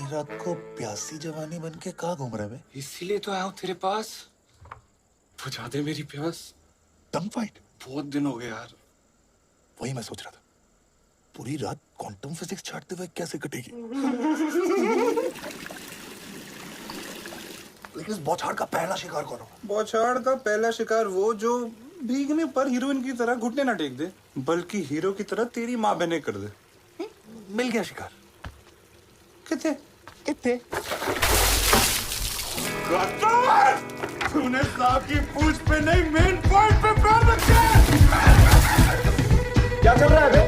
रात को प्यासी जवानी बन के कहाँ घूम रहे? इसीलिए तो आया हूँ तेरे पास, बुझा दे मेरी प्यास। टंग फाइट? बहुत दिन हो गए यार। वही मैं सोच रहा था, पूरी रात क्वांटम फिजिक्स छाटते हुए कैसे कटेगी। लेकिन इस बौछार का पहला शिकार कौन होगा? बौछार का पहला शिकार वो जो भीगने पर हीरोइन की तरह घुटने ना टेक दे, बल्कि हीरो की तरह तेरी माँ बहने कर दे। मिल गया शिकार। कितने कितने? तूने सांप की पूंछ पे नहीं, मेन पॉइंट पे पैर रखे। क्या चल रहा है बे?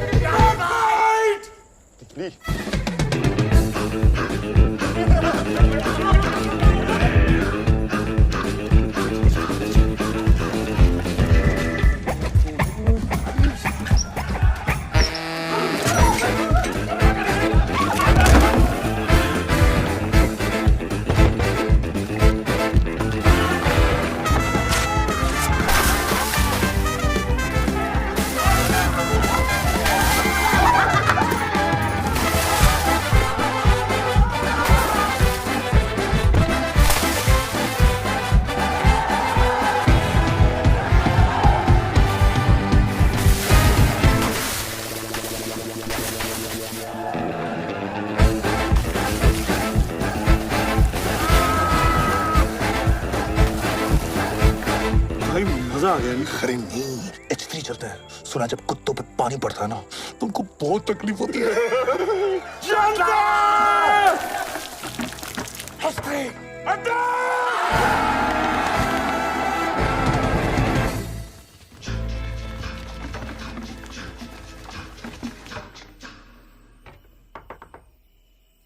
भाई मजा आ गया नहीं? अरे नहीं, H3 चलता है। सुना जब कुत्तों पे पानी पड़ता है ना तो उनको बहुत तकलीफ होती है।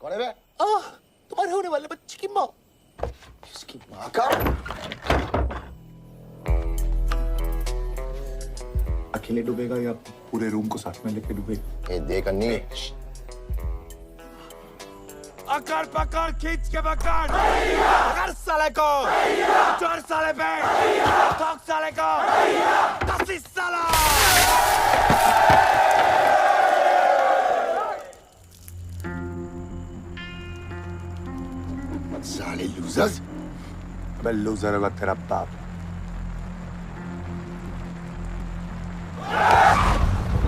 कौन है बे? तुम्हारे होने वाले बच्चे की माँ। इसकी माँ का? अकेले डूबेगा या पूरे रूम को साथ में लेके डूबेगा? ये देख अन्नी, अकड़ पकड़ खींच के पकड़, पकड़ साले को, चोर साले पे, ठोक साले को, कसी साला। साले लूजर्स। अबे लूजर होगा तेरा बाप।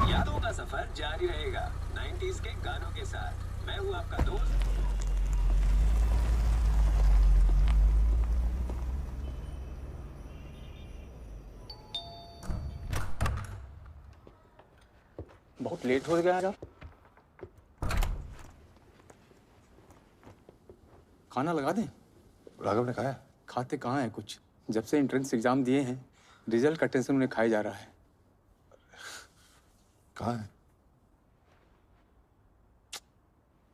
यादों का सफर जारी रहेगा 90s के गानों के साथ। मैं हूँ आपका दोस्त। बहुत लेट हो गया यार। खाना लगा दें? राघव ने कहा है। खाते कहाँ है कुछ, जब से एंट्रेंस एग्जाम दिए हैं रिजल्ट का टेंशन उन्हें खाया जा रहा है। कहाँ है?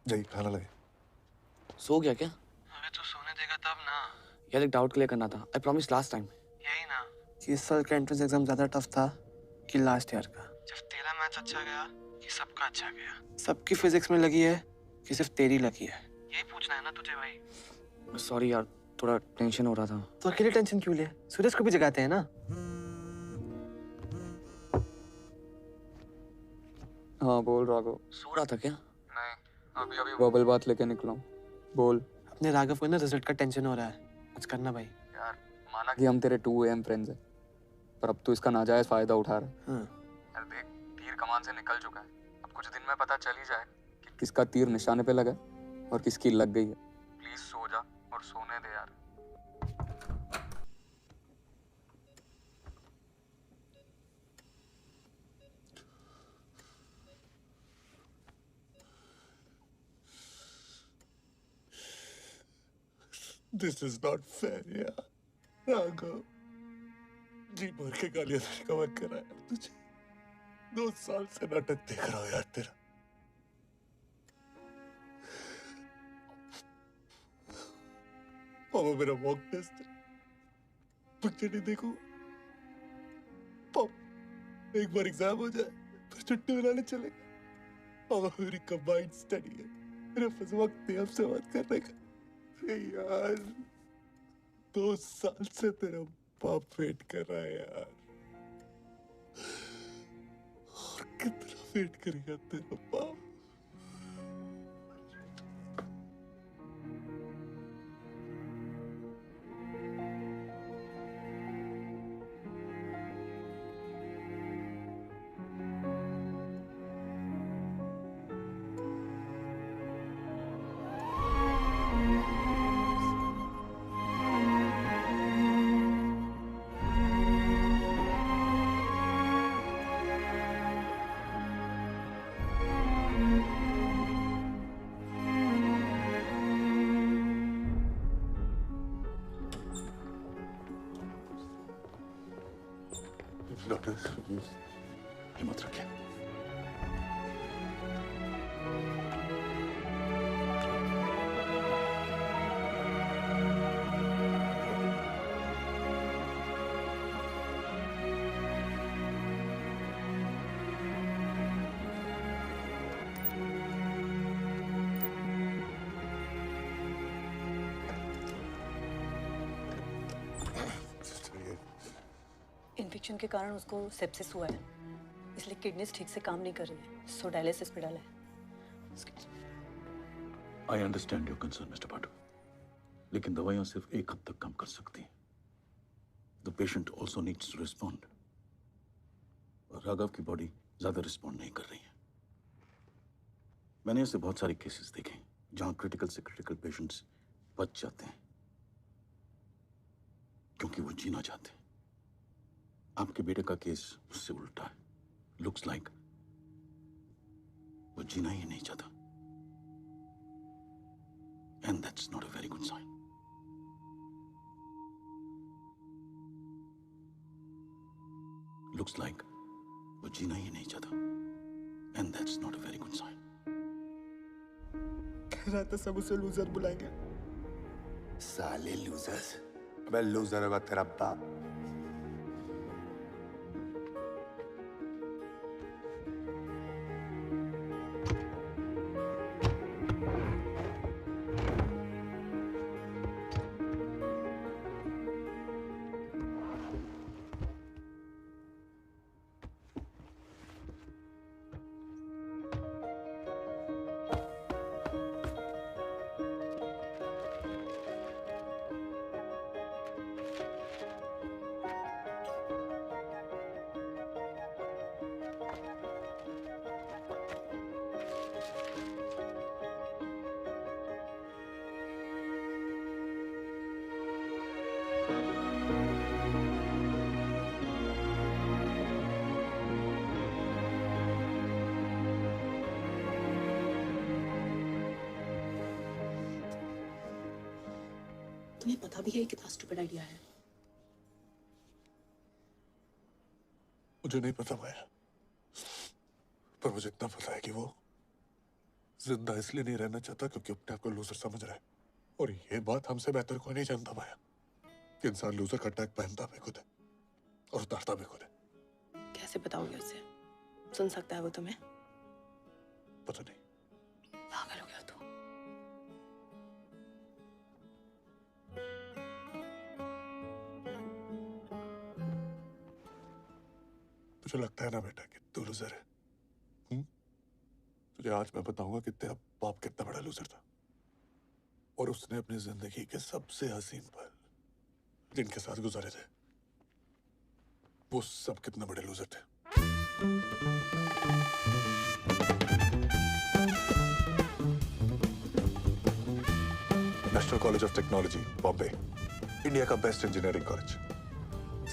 जाइए खाना लगे। सो गया क्या? अबे तू सोने देगा तब ना। यार एक डाउट क्लियर करना था। I promise last time. यही ना, कि इस साल का एंट्रेंस एग्जाम ज्यादा टफ था कि लास्ट ईयर का? जब तेरा मैच अच्छा गया कि सबका अच्छा गया। सबकी फिजिक्स में लगी है कि सिर्फ तेरी लगी है? यही पूछना है ना तुझे भाई। सॉरी यार, थोड़ा टेंशन हो रहा था। तो अकेले टेंशन क्यों ले? सूरज को भी जगाते हैं ना। हाँ बोल राघव। सो रहा था क्या? नहीं, अभी अभी बबल बात लेके निकला हूँ। बोल। अपने राघव को ना रिजल्ट का टेंशन हो रहा है, कुछ करना भाई। यार माना कि हम तेरे 2 AM फ्रेंड्स हैं, पर अब तू इसका नाजायज फायदा उठा रहा है। यार देख, तीर कमान से निकल चुका है। अब कुछ दिन में पता चल ही जाए कि किसका तीर निशाने पे लगा है और किसकी लग गई है। प्लीज सो जा और सोने दे यार। This is not fair यार। राघव, जी भर के गालियां देने का मन कर रहा है तुझे। 2 साल से नाटक देख रहा हूँ यार तेरा। पापा मेरा मॉक टेस्ट है, पिक्चर नहीं देखूंगा। पापा एक बार एग्जाम हो जाए फिर छुट्टी मनाने चलेगा। पापा मेरी कंबाइंड स्टडी है, मेरे पास वक्त नहीं आपसे बात करने का। यार 2 साल से तेरा बाप वेट कर रहा है यार। और कितना वेट करेगा तेरा बाप? डॉक्टर हिम्मत रखिए। इन्फेक्शन के कारण उसको सेप्सिस हुआ है, इसलिए किडनीज ठीक से काम नहीं कर रही है, सो डायलिसिस पे डाला है। I understand your concern mister Patu, लेकिन दवाइयां सिर्फ एक हद तक काम कर सकती हैं। The patient also needs to respond, और राघव की बॉडी ज्यादा रिस्पॉन्ड नहीं कर रही है। मैंने ऐसे बहुत सारे केसेस देखे जहां क्रिटिकल से क्रिटिकल पेशेंट्स बच जाते हैं क्योंकि वो जीना चाहते हैं। आपके बेटे का केस उससे उल्टा है। लुक्स लाइक वो जीना ही नहीं चाहता, and that's not a very good sign. Looks like वो जीना ही नहीं चाहता, and that's not a very good sign. कह रहा था सब उसे लूजर बुलाएंगे। साले लूजर्स। अबे लूजर होगा तेरा बाप। तुम्हें पता भी है कितना स्टूपिड आइडिया है। मुझे नहीं पता माया, पर मुझे इतना पता है कि वो जिंदा इसलिए नहीं रहना चाहता क्योंकि अपने आप को लूजर समझ रहा है। और ये बात हमसे बेहतर कोई नहीं जानता माया कि इंसान लूजर का टैग पहनता भी खुद है और उतारता भी खुद है। कैसे बताओगे उसे? सुन सकता है वो तुम्हें? पता नहीं। पागल हो गया तू। तुझे लगता है ना बेटा कि तू लूजर है? तुझे आज मैं बताऊंगा कि तेरा बाप कितना बड़ा लूजर था, और उसने अपनी जिंदगी के सबसे हसीन पल जिनके साथ गुजारे थे वो सब कितने बड़े लूजर थे। National college of technology Bombay, India का बेस्ट इंजीनियरिंग कॉलेज।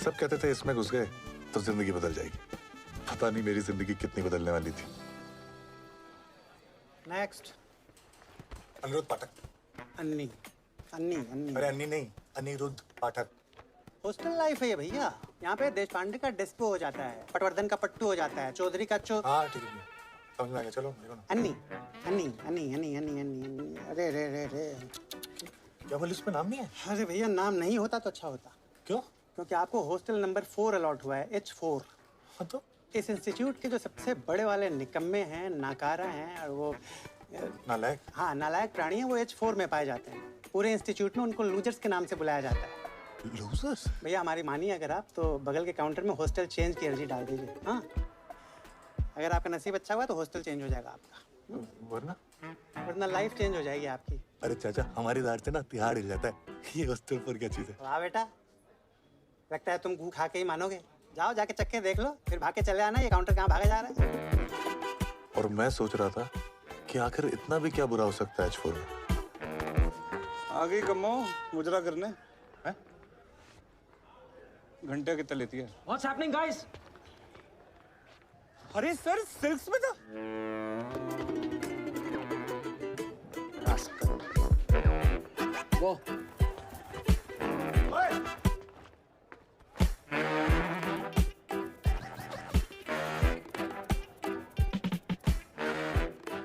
सब कहते थे इसमें घुस गए तो जिंदगी बदल जाएगी। पता नहीं मेरी जिंदगी कितनी बदलने वाली थी। नेक्स्ट। अनिरुद्ध पाठक। अन्नी अन्नी अन्नी अरे अन्नी नहीं, अनिरुद्ध पाठक। हॉस्टल लाइफ है ये भैया। यहाँ पे देश पांडे का डिस्को हो जाता है, पटवर्धन का पट्टू हो जाता है, चौधरी का हाँ ठीक है, समझ में आ गया। चलो अन्नी अन्नी अन्नी अन्नी अन्नी अन्नी अन्नी। अरे रे रे रे, क्या बोले इसमें नाम नहीं है? अरे भैया नाम नहीं होता तो अच्छा होता। क्यों? क्योंकि आपको हॉस्टल नंबर 4 अलॉट हुआ है, H4। हाँ तो इस इंस्टीट्यूट के जो सबसे बड़े वाले निकम्मे हैं, नाकारा हैं और वो नालायक, हाँ नालायक प्राणी हैं, वो H4 में पाए जाते हैं। पूरे इंस्टीट्यूट में उनको लूजर्स के नाम से बुलाया जाता है। लूजर्स? भैया हमारी मानिए अगर आप, तो बगल के काउंटर में हॉस्टल चेंज की अर्जी डाल दीजिए। हाँ, अगर आपका नसीब अच्छा हुआ तो हॉस्टल चेंज हो जाएगा आपका, वरना लाइफ चेंज हो जाएगी आपकी। अरे चाचा, हमारी दाढ़ से ना तिहाड़ हिल जाता है। ये हॉस्टल पर क्या चीज है? वाह बेटा, लगता है तुम घू खा के ही मानोगे। जाओ जाके चक्के देख लो, फिर भाग के चले आना। ये काउंटर कहाँ भागा जा रहा है? और मैं सोच रहा था कि आखिर इतना भी क्या बुरा हो सकता है H4 में। आ गई कम्मो मुजरा करने हैं? घंटे कितना लेती है? What's happening, guys? अरे सर सिल्क्स में था। वो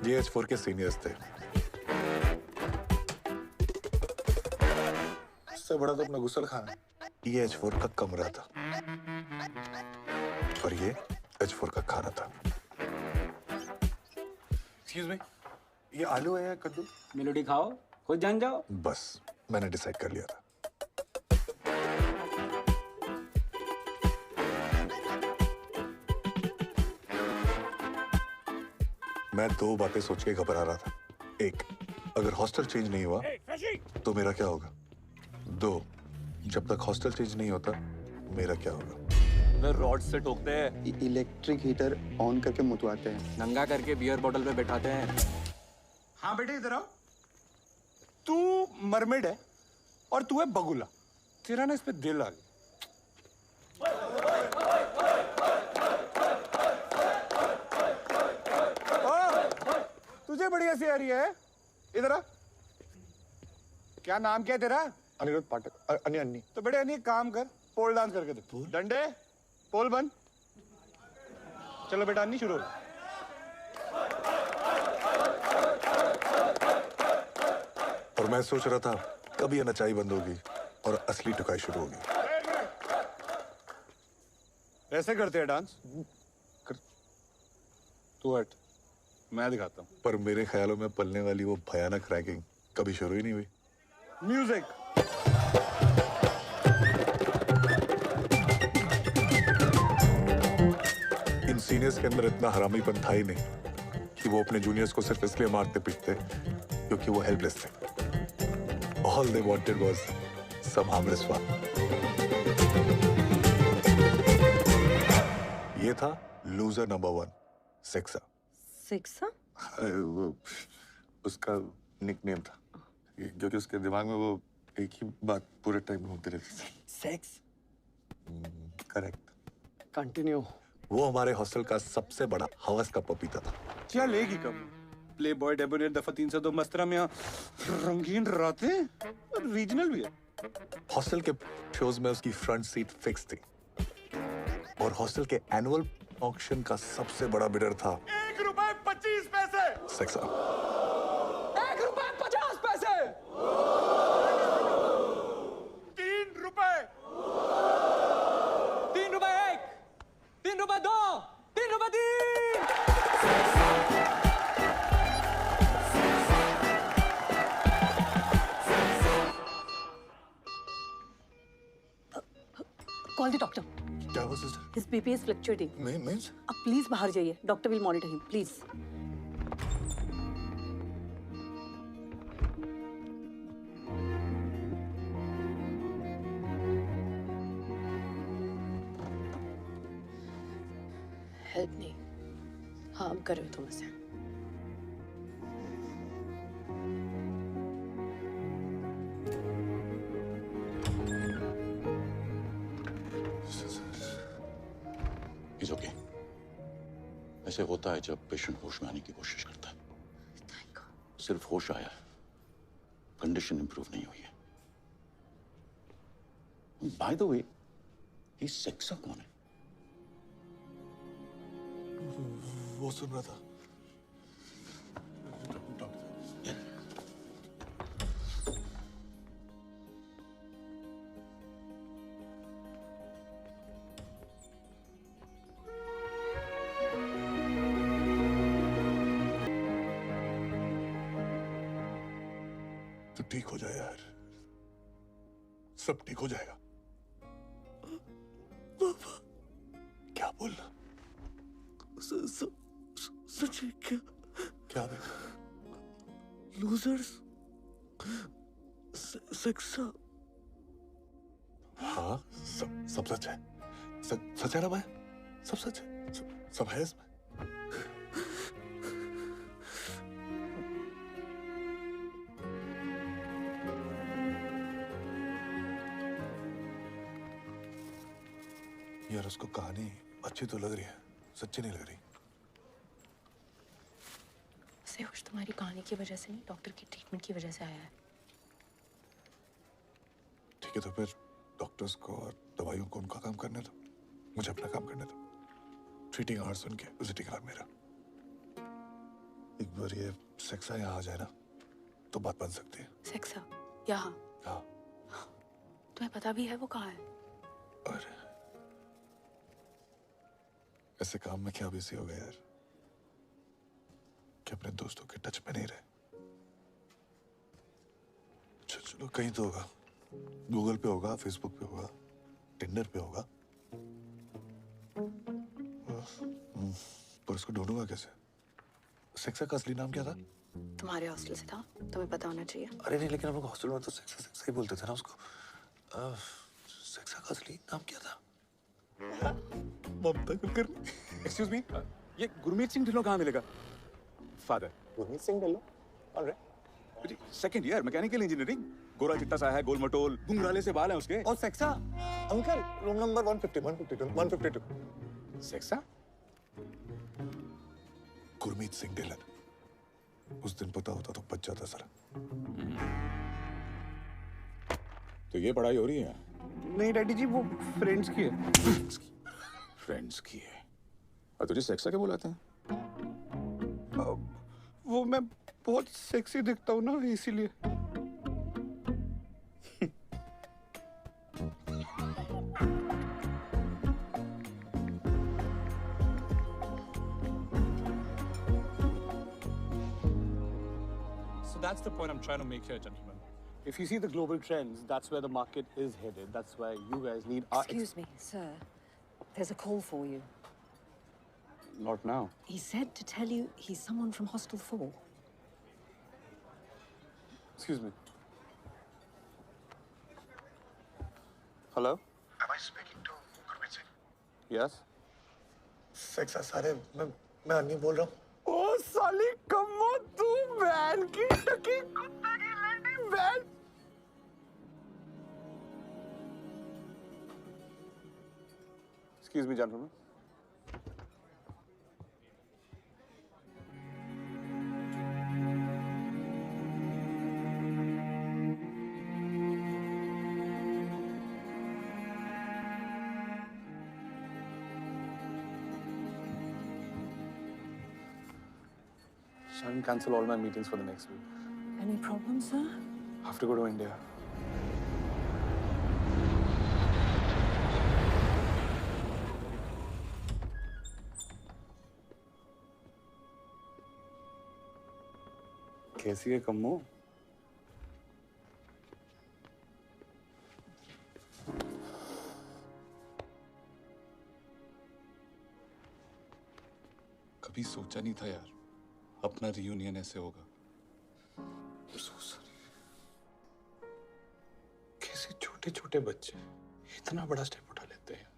ये H4 के सीनियर्स थे। इससे बड़ा तो अपना गुसल खाना है। ये H4 का कमरा था और ये H4 का खाना था। एक्सक्यूज मी, ये आलू है या कद्दू? मेलोडी खाओ, खुद जान जाओ। बस मैंने डिसाइड कर लिया था। मैं दो बातें सोच के घबरा रहा था। एक, अगर हॉस्टल चेंज नहीं हुआ तो मेरा क्या होगा? दो, जब तक हॉस्टल चेंज नहीं होता मेरा क्या होगा? रॉड से ठोकते हैं, इलेक्ट्रिक हीटर ऑन करके मुतवाते हैं, नंगा करके बियर बॉटल पे बैठाते हैं। हाँ बेटे इधर आओ। तू मरमेड है और तू है बगुला। तेरा ना इस पे दिल आ गया। तुझे बड़ी हंसी आ रही है? इधर आ। क्या नाम क्या है तेरा? अनिरुद्ध पाठक। अन्नी। तो बेटे अन्नी काम कर, पोल डांस करके दे। डंडे, पोल बन। चलो बेटा अन्नी शुरू। और मैं सोच रहा था कभी ये नचाई बंद होगी और असली टुकाई शुरू होगी। ऐसे करते हैं डांस? तू हट, मैं दिखाता हूँ। पर मेरे ख्यालों में पलने वाली वो भयानक रैगिंग कभी शुरू ही नहीं हुई। म्यूजिक। इन सीनियर्स के अंदर इतना हरामीपन था ही नहीं कि वो अपने जूनियर्स को सिर्फ इसलिए मारते पीटते क्योंकि वो हेल्पलेस थे। All they wanted was some harmless fun. ये था लूजर नंबर 1, सेक्सा। सेक्सा? वो उसका निकनेम था क्योंकि उसके दिमाग में वो एक ही बात पूरे टाइम घूमती रहती थी। सेक्स। करेक्ट। कंटिन्यू। वो हमारे हॉस्टल का सबसे बड़ा हवस का पपीता था। क्या लेगी कब? प्ले बॉय डेबोनेट दफा 302 मस्तरा में रंगीन रातें और रीजनल भी है। हॉस्टल के शोज में उसकी फ्रंट सीट फिक्स थी और हॉस्टल के एनुअल ऑक्शन का सबसे बड़ा बिडर था ₹1.25 सेक्सा। ₹1.50 ₹3 ₹3 ₹1 ₹3 ₹2 कॉल द डॉक्टर। क्या हुआ sister? His BP is fluctuating. Means? अब प्लीज बाहर जाइए, doctor will monitor him, please. Help नहीं, हार्म कर रहे हो तुम उसे। He's okay. ऐसे होता है जब पेशेंट होश में आने की कोशिश करता है। सिर्फ होश आया है, कंडीशन इंप्रूव नहीं हुई है। बाय द वे, ये सेक्सा कौन है? वो सुन रहा था। तो ठीक हो जाए यार, सब ठीक हो जाएगा। पापा क्या बोलना? सच है क्या? क्या बेटा? लूजर्स सेक्सा। हाँ, सब सच है। सच है ना भाई? सब सच है, सब है इसमें। यार उसको कहानी अच्छी तो लग रही है, सच्ची नहीं लग रही। होश तुम्हारी कहानी की वजह से नहीं, डॉक्टर की ट्रीटमेंट की वजह से आया है। ठीक है तो फिर डॉक्टर्स को और दवाइयों को उनका काम करने दो, मुझे अपना काम करने दो। ट्रीटिंग आवर्स उनके, विजिटिंग आवर मेरा। एक बार ये सेक्सा यहाँ आ जाए ना तो बात बन सकती है। सेक्सा यहाँ? हाँ। तुम्हें पता भी है वो कहाँ है? अरे ऐसे काम में क्या बिजी हो गए यार कि अपने दोस्तों के टच में नहीं रहे। चलो कहीं तो होगा, गूगल पे होगा, फेसबुक पे होगा, टिंडर पे होगा, पर उसको ढूंढूंगा कैसे? सेक्सा का असली नाम क्या था? तुम्हारे हॉस्टल से था, तुम्हें पता होना चाहिए। अरे नहीं, लेकिन हम लोग हॉस्टल में तो सेक्सा सेक्सा ही बोलते थे ना उसको। सेक्सा का असली नाम क्या था? ममता कुलकर्णी। एक्सक्यूज मी, ये गुरमीत सिंह ढिल्लों कहाँ मिलेगा? Father Gurmeet Singh Dhillon? Alright. Second year mechanical engineering, गोरा चिट्टा सा है, गोल मटोल, घुंघराले से बाल हैं उसके। और सेक्सा? Uncle, room number 152। सेक्सा? गुरमीत सिंह ढिल्लन। उस दिन पता होता तो बच जाता सर। तो ये पढ़ाई हो रही है? नहीं डैडी जी, वो फ्रेंड्स की है। फ्रेंड्स की है। और तुझे सेक्सा क्या बुलाते हैं? वो मैं बहुत सेक्सी दिखता हूँ ना, इसीलिए। So that's the point I'm trying to make here, gentlemen. If you see the global trends, that's where the market is headed. That's why you guys need our... Excuse me, sir. There's a call for you. Not now. He said to tell you he's someone from Hostel 4. Excuse me. Hello? Am I speaking to Gurmeet Singh? Yes? सेक्सा सारे मैं अन्नी बोल रहा हूँ। ओ साली कम्मो, तू ban की टकी कुत्ते की लड़ी ban. Excuse me, gentlemen. So I can cancel all my meetings for the next week. Any problems, sir? I have to go to India. कैसी है कम्मो? कभी सोचा नहीं था यार अपना रियूनियन ऐसे होगा। कैसे छोटे छोटे बच्चे इतना बड़ा स्टेप उठा लेते हैं यार।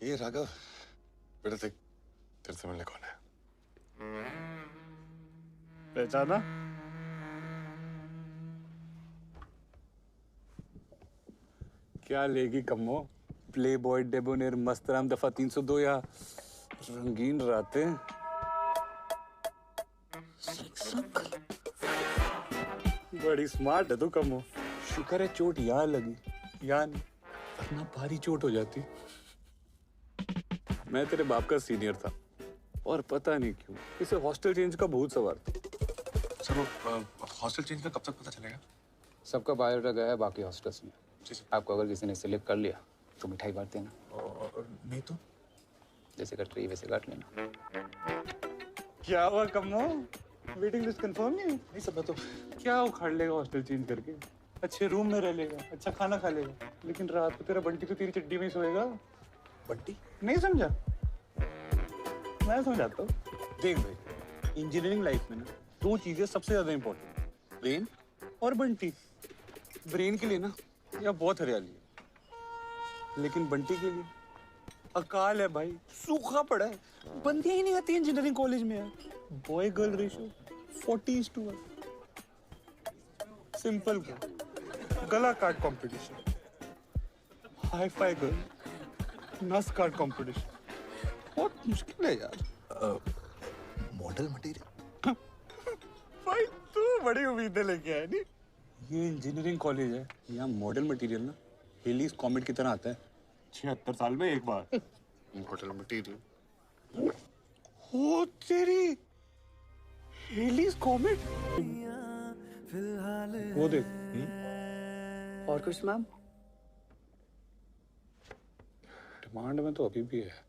ये राघव, बेटा देख, तेरे से मिलने कौन है? पहचाना? क्या लेगी कम्मो? प्ले बॉय, डेबोनेर, मस्तराम दफा 302 या रंगीन रातें? बड़ी स्मार्ट है तू कम्मो। शुक्र है चोट यहाँ लगी, यहाँ नहीं, वरना भारी चोट हो जाती। मैं तेरे बाप का सीनियर था और पता नहीं क्यों इसे हॉस्टल चेंज का भूत सवार था। सर हॉस्टल चेंज का कब तक पता चलेगा? सबका बायोडाटा गया है बाकी हॉस्टल्स में। आपको अगर किसी ने सिलेक्ट कर लिया तो मिठाई बांट देना, नहीं तो जैसे कट रही है वैसे काट लेना। क्या हुआ कम्मो? वेटिंग लिस्ट कंफर्म नहीं सब तो क्या उखाड़ लेगा हॉस्टल चेंज करके? अच्छे रूम में रह लेगा, अच्छा खाना खा लेगा, लेकिन रात को तेरा बंटी तो तेरी चड्डी में ही सोएगा। बंटी? नहीं समझा? मैं समझाता हूँ। देख भाई, इंजीनियरिंग लाइफ में ना दो चीजें सबसे ज्यादा इंपॉर्टेंट, ब्रेन और बंटी। ब्रेन के लिए ना यहाँ बहुत हरियाली है, लेकिन बंटी के लिए अकाल है भाई, सूखा पड़ा है। बंदियां ही नहीं आती इंजीनियरिंग कॉलेज में यार। Boy girl ratio 40:1। सिंपल क्या, गला काट कंपटीशन, हाई फाई गर्ल, नस काट कंपटीशन, बहुत मुश्किल है यार। मॉडल मटेरियल भाई तू बड़ी उम्मीदें लेके आया नहीं। ये इंजीनियरिंग कॉलेज है, यहाँ मॉडल मटेरियल ना हेलीज कॉमेट की तरह आता है 76 साल में एक बार। Hotel material. ओ तेरी हेलीज कॉमेट। वो देख। और कुछ मैम? डिमांड में तो अभी भी है।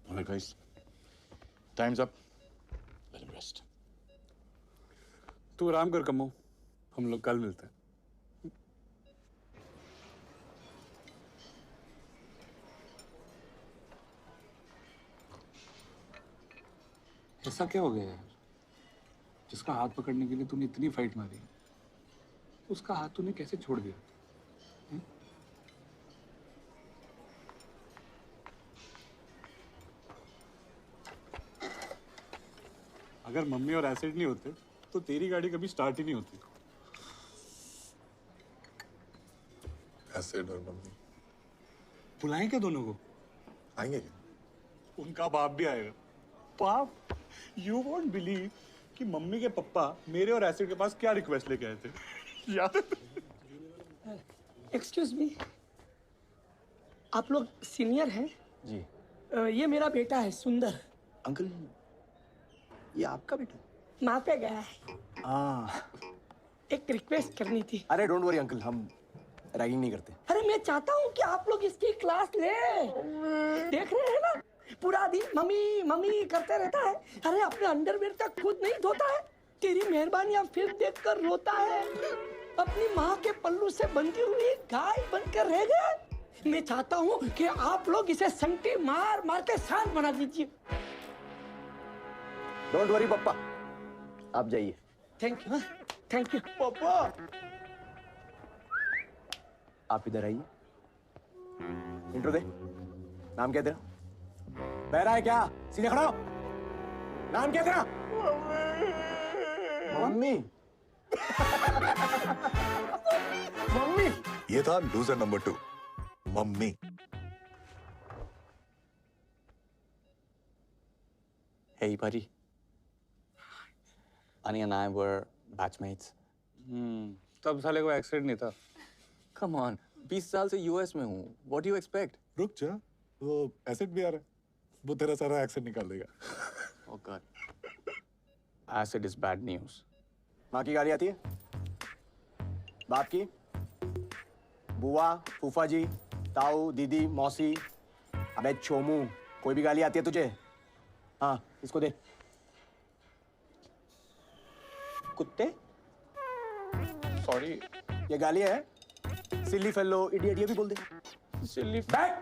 All right, guys. Time's up. Let him rest. तू आराम कर कमो, हम लोग कल मिलते हैं। ऐसा क्या हो गया यार? जिसका हाथ पकड़ने के लिए तूने इतनी फाइट मारी, उसका हाथ तूने कैसे छोड़ दिया? अगर मम्मी और एसिड नहीं होते तो तेरी गाड़ी कभी स्टार्ट ही नहीं होती। एसिड और मम्मी बुलाएं क्या दोनों को? आएंगे? उनका बाप भी आएगा। बाप, यू वोंट बिलीव कि मम्मी के पप्पा मेरे और एसिड के पास क्या रिक्वेस्ट लेके आए थे। याद है? एक्सक्यूज मी, आप लोग सीनियर हैं? जी। ये मेरा बेटा है सुंदर। अंकल, ये आपका बेटा? माँ पे गया है। एक रिक्वेस्ट करनी थी। अरे डोंट वरी अंकल, हम रैगिंग नहीं करते। अरे मैं चाहता हूँ कि आप लोग इसकी क्लास ले। देख रहे हैं ना, पूरा दिन मम्मी मम्मी करते रहता है। अरे अपने अंडरवेयर तक खुद नहीं धोता है। तेरी मेहरबानी फिल्म देखकर रोता है। अपनी माँ के पल्लू से बंधी हुई गाय बनकर रह गया। मैं चाहता हूँ कि आप लोग इसे संटी मार मार के शांत बना दीजिए। डोंट वरी पापा, आप जाइए। थैंक यू, थैंक यू पापा। आप इधर आइए। इंट्रो दे। नाम क्या तेरा? बहरा है क्या? सीधे खड़ा हो। नाम क्या तेरा? मम्मी। मम्मी। ये था loser number 2, mummy. Hey, buddy. Ani and I were batchmates. तब साले को एक्सीडेंट नहीं था। Come on, 20 साल से यूएस में हूँ। What do you expect? रुक जा, वो एसिड भी आ रहा है, वो तेरा सारा एक्सेंट निकाल देगा। Oh God. Acid is bad news. माँ की गाड़ी आती है? बाप की? बुआ, फूफा जी, ताऊ, दीदी, मौसी, अबे चोमू, कोई भी गाली आती है तुझे? हाँ, इसको दे। कुत्ते? सॉरी। ये गाली है? सिल्ली फेलो, इडियट, ये भी बोल दे। सिल्ली। बैठ!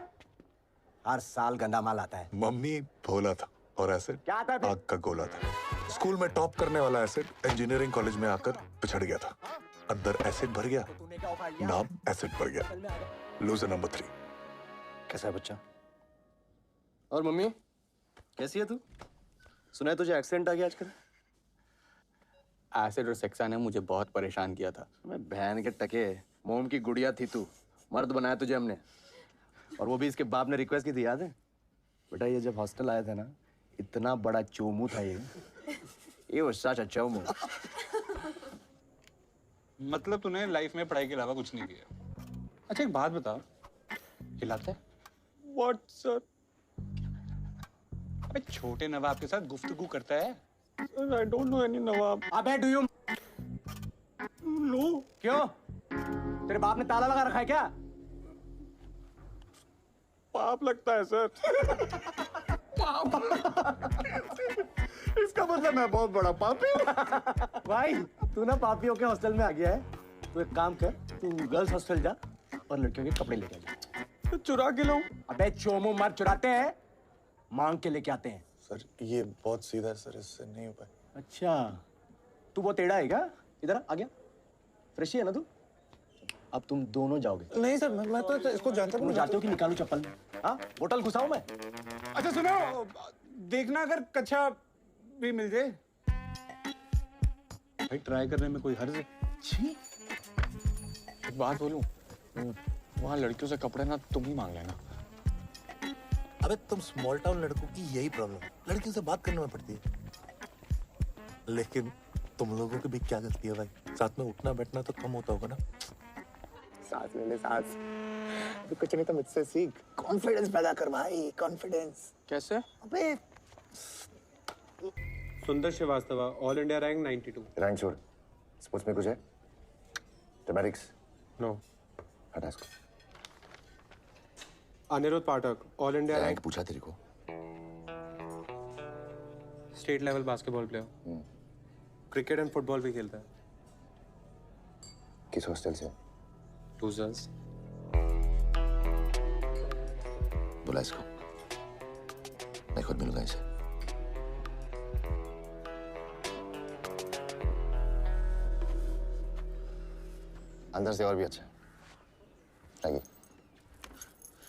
हर साल गंदा माल आता है। मम्मी भोला था और एसिड क्या आता है? आग का गोला था। स्कूल में टॉप करने वाला एसिड इंजीनियरिंग कॉलेज में आकर पिछड़ गया था। अंदर एसिड भर गया, नाम एसिड पड़ गया। Loser number 3। कैसा है बच्चा? और मम्मी कैसी है तू? सुना है तुझे एक्सीडेंट आ गया आजकल? एसिड और सेक्सा ने मुझे बहुत परेशान किया था। मैं बहन के टके, मोम की गुड़िया थी तू। मर्द बनाया तुझे हमने, और वो भी इसके बाप ने रिक्वेस्ट की थी, याद है? बेटा ये जब हॉस्टल आया था ना, इतना बड़ा चोमू था ये वो सच अच्छा चोमू। मतलब तूने लाइफ में पढ़ाई के अलावा कुछ नहीं किया। अच्छा एक बात बता, हिलाता है? What sir? अबे छोटे नवाब के साथ गुफ्तगू करता है? I don't know any नवाब। अबे do you know? क्यों? तेरे बाप ने ताला लगा रखा है क्या? पाप लगता है सर। इसका मतलब मैं बहुत बड़ा पापी हूँ। भाई तू ना पापियों के हॉस्टल में आ गया है। तू एक काम कर, तू गर्ल्स हॉस्टल जा और लड़कियों के कपड़े लेके आ। तो चुरा के लो। अबे चोमू मर्द चुराते हैं, मांग के लेके आते हैं। सर ये बहुत सीधा है सर, इससे नहीं हो पाए। अच्छा तू बहुत टेढ़ा है क्या? इधर आ गया, फ्रेश ही है ना तू? अब तुम दोनों जाओगे। नहीं सर, मैं तो इसको जानता हूँ। जानते हो कि निकालू चप्पल? हाँ, बोतल घुसाऊं मैं? अच्छा सुनो, देखना अगर कच्चा भी मिल जाए। भाई ट्राई करने में कोई हर्ज है? एक बात बोलूं, वहाँ लड़कियों से कपड़े ना तुम ही मांग लेना। अबे तुम स्मॉल टाउन लड़कों की यही प्रॉब्लम है, लड़कियों से बात करने में पड़ती है। लेकिन तुम लोगों की भी क्या गलती है भाई, साथ में उठना बैठना तो कम होता होगा ना? सांस ले ले सांस। तू कुछ नहीं तो मुझसे सीख। कॉन्फिडेंस पैदा कर भाई, कॉन्फिडेंस। कैसे? अबे Sundar Srivastava, all India rank 92। Rank छोड़, स्पोर्ट्स में कुछ है? टेमेटिक्स? नो। हटा इसको। Aniruddh Pathak, all India rank पूछा तेरे को? State level basketball player. Cricket and football भी खेलता है। किस हॉस्टल से? लूजर्स। बुला इसको, मैं खुद मिलूंगा इसे। अंदर से और भी अच्छा है।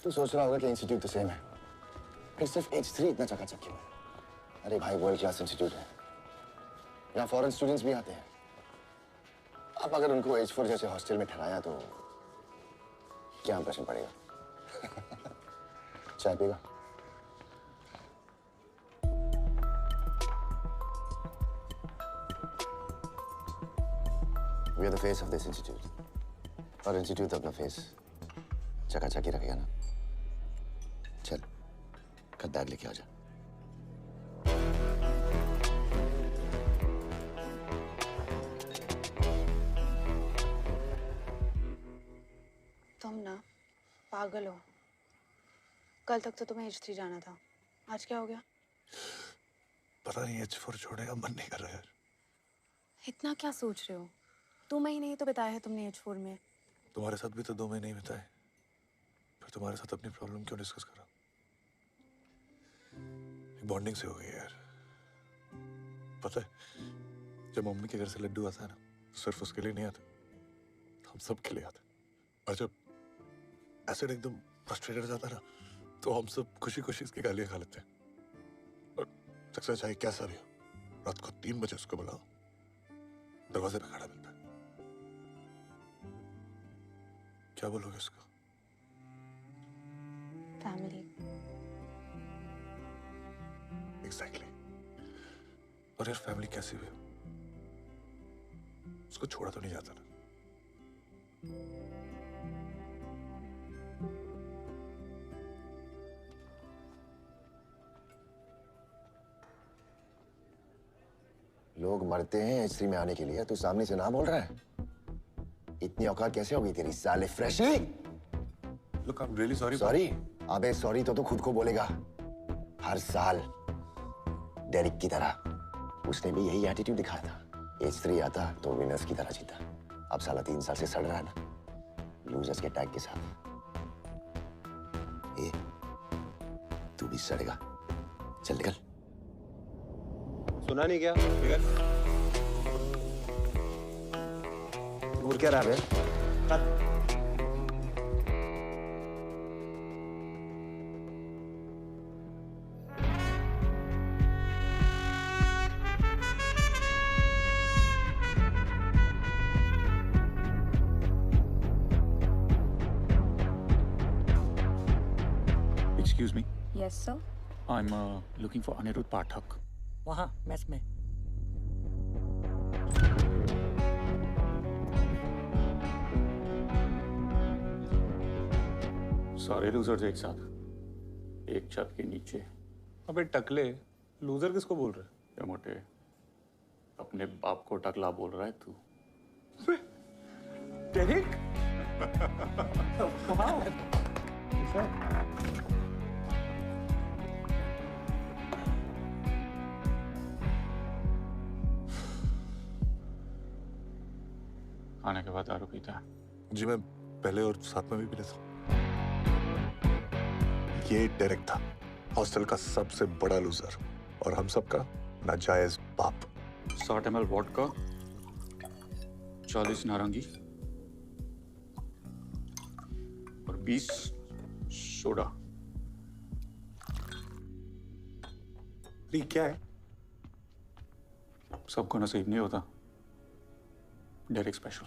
तू सोच रहा होगा कि इंस्टीट्यूट तो सेम है, फिर सिर्फ H3 इतना चकाचक क्यों है? अरे भाई, वर्ल्ड क्लास इंस्टीट्यूट है, यहाँ फॉरेन स्टूडेंट्स भी आते हैं। अब अगर उनको H4 जैसे हॉस्टल में ठहराया तो क्या इंप्रेशन पड़ेगा? चाय पीगा? We are the face of this institute. और इंस्टीट्यूट अपना फेस चकाचक ही रखेगा ना। चल, कल बैग लेके आ जा। तुम ना पागल हो। कल तक तो तुम्हें H3 जाना था, आज क्या हो गया? पता नहीं, H4 छोड़ने का मन नहीं कर रहा यार। इतना क्या सोच रहे हो? 2 महीने ही तो बिताए हैं तुमने H4 में। तुम्हारे साथ भी तो 2 महीने ही बिताए, फिर तुम्हारे साथ अपनी प्रॉब्लम क्यों डिस्कस करा? बॉन्डिंग से हो गई यार। पता है, जब मम्मी के घर से लड्डू आता है ना, तो सिर्फ उसके लिए नहीं आता, हम सब के लिए आता। और जब एसिड एकदम फ्रस्ट्रेटेड हो जाता है ना, तो हम सब खुशी खुशी इसकी गालियां खा लेते हैं। और सक्सेस चाहे कैसा भी हो, रात को 3 बजे उसको बुलाओ, दरवाजे पे खड़ा मिलता है। क्या बोलोगे उसको? फैमिली। एग्जैक्टली। और यार, फैमिली कैसी भी हो, उसको छोड़ा तो नहीं जाता ना। लोग मरते हैं H3 में आने के लिए, तू सामने से ना बोल रहा है? इतनी औकात कैसे हो गई तेरी साले freshly? Look, I'm really sorry. Sorry? अबे सॉरी तो खुद को बोलेगा। हर साल डेरिक की तरह उसने भी यही एटीट्यूड दिखाया था। H3 आता तो विनर्स की तरह जीता। अब साला 3 साल से सड़ रहा है ना, लूजर्स के टैग के साथ। ए, तू भी सड़ेगा। चल निकल। सुना नहीं क्या? दूर क्या रहा है? Excuse me. Yes, sir. I'm looking for Anirudh Pathak. वहाँ मैस में। सारे लूजर्स एक साथ, एक छत के नीचे। अबे टकले, लूजर किसको बोल रहे? क्या मोटे, अपने बाप को टकला बोल रहा है तू? डेरिक? खाने के बाद दारू पीता है? जी मैं पहले और साथ में भी पी लेता। ये डेरिक था, हॉस्टल का सबसे बड़ा लूजर और हम सबका नाजायज बाप। 60 ml वोडका, 40 नारंगी और 20 सोडा। ये क्या है? सबको नसीब नहीं होता। Derek special.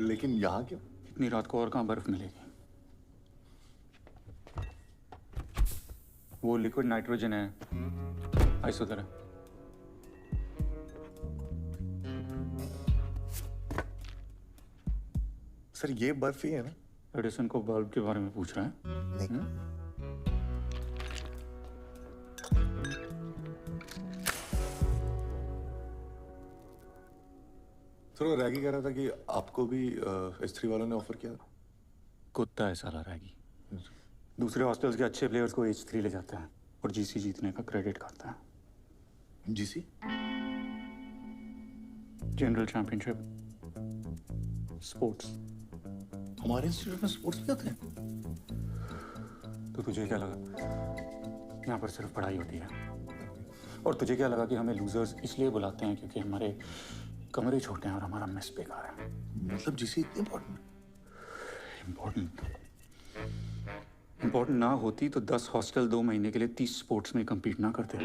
लेकिन यहाँ क्यों? इतनी रात को और कहाँ बर्फ मिलेगी? वो लिक्विड नाइट्रोजन है, आइसोदर है। सर ये बर्फ ही है ना? एडिसन को बल्ब के बारे में पूछ रहा है? नहीं। सर वो रैगी कह रहा था कि आपको भी S3 वालों ने ऑफर किया। कुत्ता है साला रैगी। दूसरे हॉस्टल्स के अच्छे प्लेयर्स को H3 ले जाता है और GC जीतने का क्रेडिट खाता है। GC? General championship sports. हमारे इंस्टीट्यूट में स्पोर्ट्स भी होते हैं? तो तुझे क्या लगा यहाँ पर सिर्फ पढ़ाई होती है? और तुझे क्या लगा कि हमें लूजर्स इसलिए बुलाते हैं क्योंकि हमारे कमरे छोटे हैं और हमारा मेस बेकार है? मतलब GC इतनी इम्पोर्टेंट ना होती तो 10 हॉस्टल 2 महीने के लिए 30 स्पोर्ट्स में कम्पीट ना करते।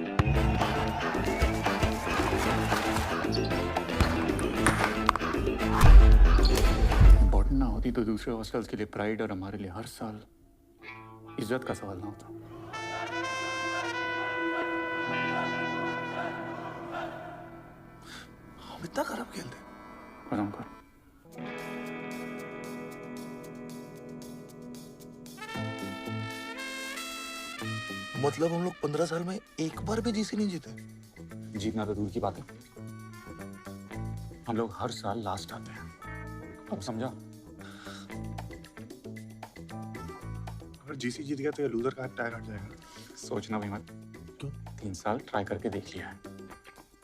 इम्पोर्टेंट ना होती तो दूसरे हॉस्टल्स के लिए प्राइड और हमारे लिए हर साल इज्जत का सवाल ना होता। हम इतना खराब खेलते हैं। खत्म कर। मतलब हम लोग 15 साल में एक बार भी GC नहीं जीते? जीतना तो दूर की बात है, हम लोग हर साल लास्ट आते हैं। अब समझा? अगर GC जीत गया तो ये लूजर का टैग हट जाएगा। सोचना भी मत। क्यों? 3 साल ट्राई करके देख लिया है।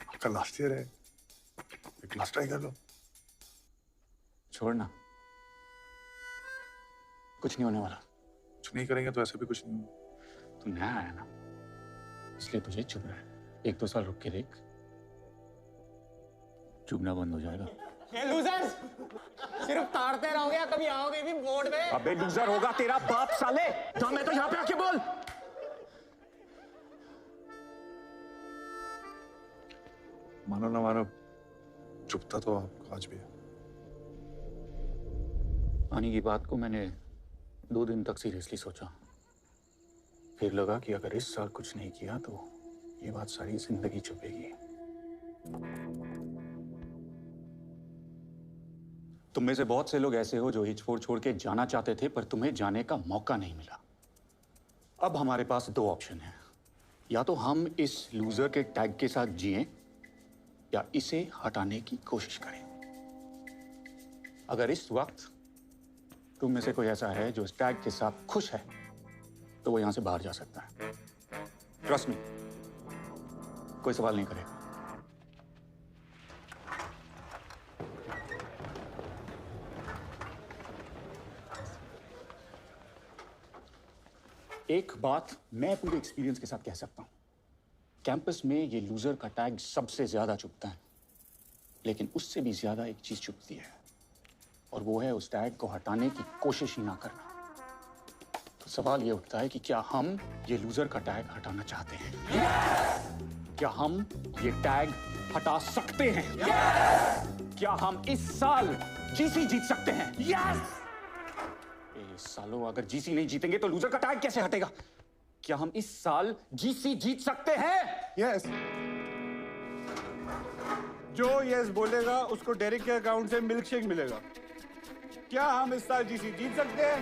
आपका लास्ट ईयर है, एक लास्ट ट्राई कर लो। छोड़ना, कुछ नहीं होने वाला। कुछ नहीं करेंगे तो ऐसे भी कुछ नहीं होगा। तू नया आया ना, इसलिए तुझे चुभ रहा है। 1-2 साल रुक के देख, चुभना बंद हो जाएगा। ये लूजर्स सिर्फ ताड़ते रहोगे या कभी आओगे भी बोर्ड में? अबे लूजर होगा तेरा बाप साले। तो मैं तो यहाँ पे आके बोल। मानो ना मानो, चुपता तो आपको आज भी है। आने की बात को मैंने 2 दिन तक सीरियसली सोचा, फिर लगा कि अगर इस साल कुछ नहीं किया तो ये बात सारी जिंदगी चुभेगी। तुम में से बहुत से लोग ऐसे हो जो H4 छोड़ के जाना चाहते थे पर तुम्हें जाने का मौका नहीं मिला। अब हमारे पास 2 ऑप्शन हैं, या तो हम इस लूजर के टैग के साथ जिएं या इसे हटाने की कोशिश करें। अगर इस वक्त तुम में से कोई ऐसा है जो इस टैग के साथ खुश है तो वो यहां से बाहर जा सकता है। ट्रस्ट मी, कोई सवाल नहीं करेगा। एक बात मैं पूरे एक्सपीरियंस के साथ कह सकता हूं, कैंपस में ये लूजर का टैग सबसे ज्यादा चुभता है, लेकिन उससे भी ज्यादा एक चीज चुभती है और वो है उस टैग को हटाने की कोशिश ही ना करना। तो सवाल ये उठता है कि क्या हम ये लूजर का टैग हटाना चाहते हैं? क्या हम ये टैग हटा सकते हैं? क्या हम इस साल GC जीत सकते हैं? सालों अगर GC नहीं जीतेंगे तो लूजर का टैग कैसे हटेगा? क्या हम इस साल GC जीत सकते हैं? यस। जो यस बोलेगा उसको डेरिक के अकाउंट से मिल्क शेक मिलेगा। क्या हम इस साल GC जीत सकते हैं?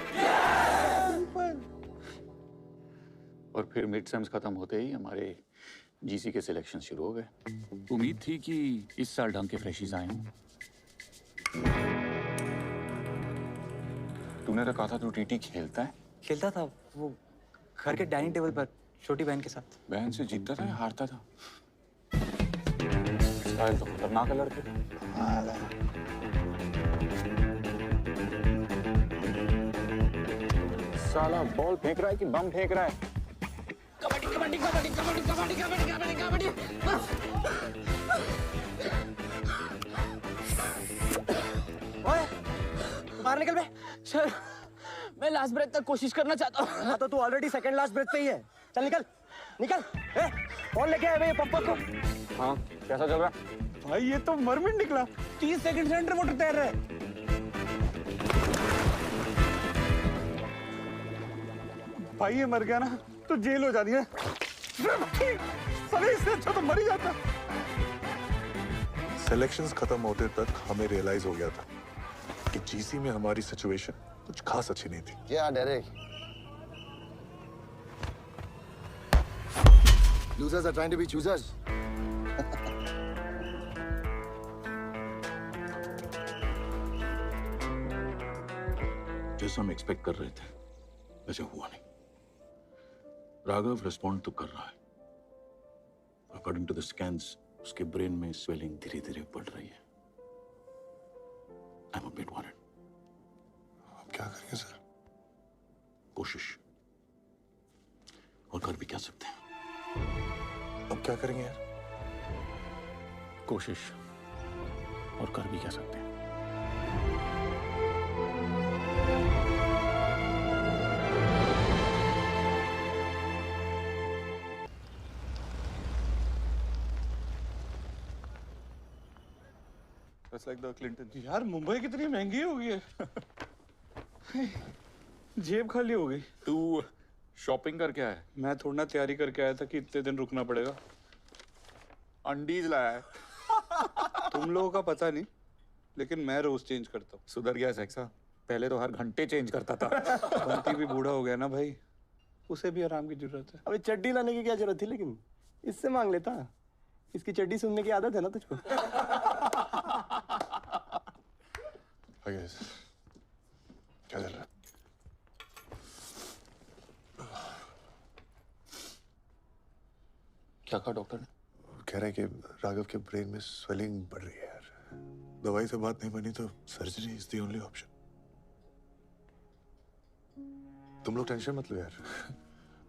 और फिर मिड सेम्स खत्म होते ही हमारे GC के सिलेक्शन शुरू हो गए। उम्मीद थी कि इस साल ढंग के फ्रेशीज आए हों। तूने तो कहा था तू TT खेलता है? खेलता था, वो घर के डाइनिंग टेबल पर छोटी बहन के साथ। बहन से जीतता था या हारता था? स्टाइल तो खतरनाक है लड़के। साला बॉल फेंक रहा है कि बम फेंक रहा है? कबड्डी कबड्डी कबड्डी कबड्डी कबड्डी कबड्डी कबड्डी कबड्डी। ओए, बाहर निकल बे। सर, मैं लास्ट ब्रेथ तक कोशिश करना चाहता हूँ। हाँ तो तू ऑलरेडी सेकंड लास्ट ब्रेथ पे ही है। चल निकल, निकल। ए, कौन लेके आया भाई पप्पा को? हाँ, कैसा चल रहा है? भाई ये तो मरमिट निकला। 30 सेकंड से अंडर वाटर तैर रहा है। भाई ये मर गया ना तो जेल हो जानी है। साले इससे अच्छा तो मर ही जाता। सिलेक्शंस खत्म होते तक हमें रियलाइज हो गया था कि जीसी में हमारी सिचुएशन कुछ खास अच्छी नहीं थी। क्या Derek? Losers are trying to be choosers. जैसा हम एक्सपेक्ट कर रहे थे वैसे हुआ नहीं। राघव रिस्पॉन्ड तो कर रहा है। अकॉर्डिंग टू द स्कैन्स उसके ब्रेन में स्वेलिंग धीरे धीरे बढ़ रही है। I am a bit worried. अब क्या करेंगे सर? कोशिश, और कर भी क्या सकते हैं। अब क्या करेंगे यार? कोशिश, और कर भी क्या सकते हैं। Just like the Clinton. यार मुंबई कितनी महंगी हो गई है। जेब खाली हो गई। तू शॉपिंग करके आया? मैं थोड़ा ना तैयारी करके आया था कि इतने दिन रुकना पड़ेगा। अंडीज लाया है। तुम लोगों का पता नहीं, लेकिन मैं रोज चेंज करता हूँ। सुधर गया सेक्सा? पहले तो हर घंटे चेंज करता था। बंटी भी बूढ़ा हो गया ना भाई, उसे भी आराम की जरूरत है। अबे चड्डी लाने की क्या जरूरत थी, लेकिन इससे मांग लेता। इसकी चड्डी सुनने की आदत है ना तुझको। क्या चल रहा है? क्या कहा डॉक्टर ने? कह रहे हैं कि राघव के ब्रेन में स्वेलिंग बढ़ रही है यार। दवाई से बात नहीं बनी तो surgery is the only option. तुम लोग टेंशन मत लो यार।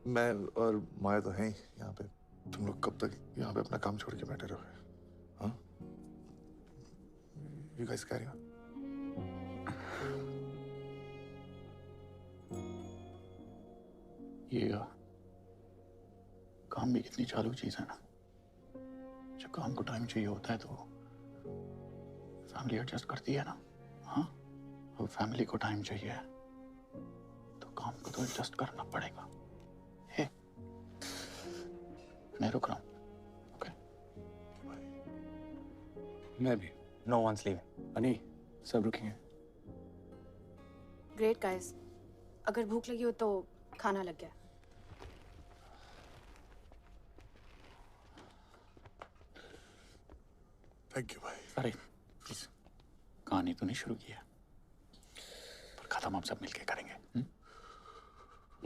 मैं और माया तो हैं ही यहाँ पे। तुम लोग कब तक यहाँ पे अपना काम छोड़ के बैठे रहोगे? हाँ? You guys carry on. ये काम भी कितनी चालू चीज है ना। जब काम को टाइम चाहिए होता है तो फैमिली एडजस्ट करती है ना। हाँ, अब फैमिली को टाइम चाहिए तो काम को तो एडजस्ट करना पड़ेगा। हे, मैं रुक रहा हूँ। ओके? मैं भी। No one's leaving. अनी, सब रुकेंगे। ग्रेट गाइस, अगर भूख लगी हो तो खाना लग गया। थैंक यू भाई। अरे प्लीज, कहानी तो नहीं शुरू किया, पर खत्म हम सब मिलके करेंगे।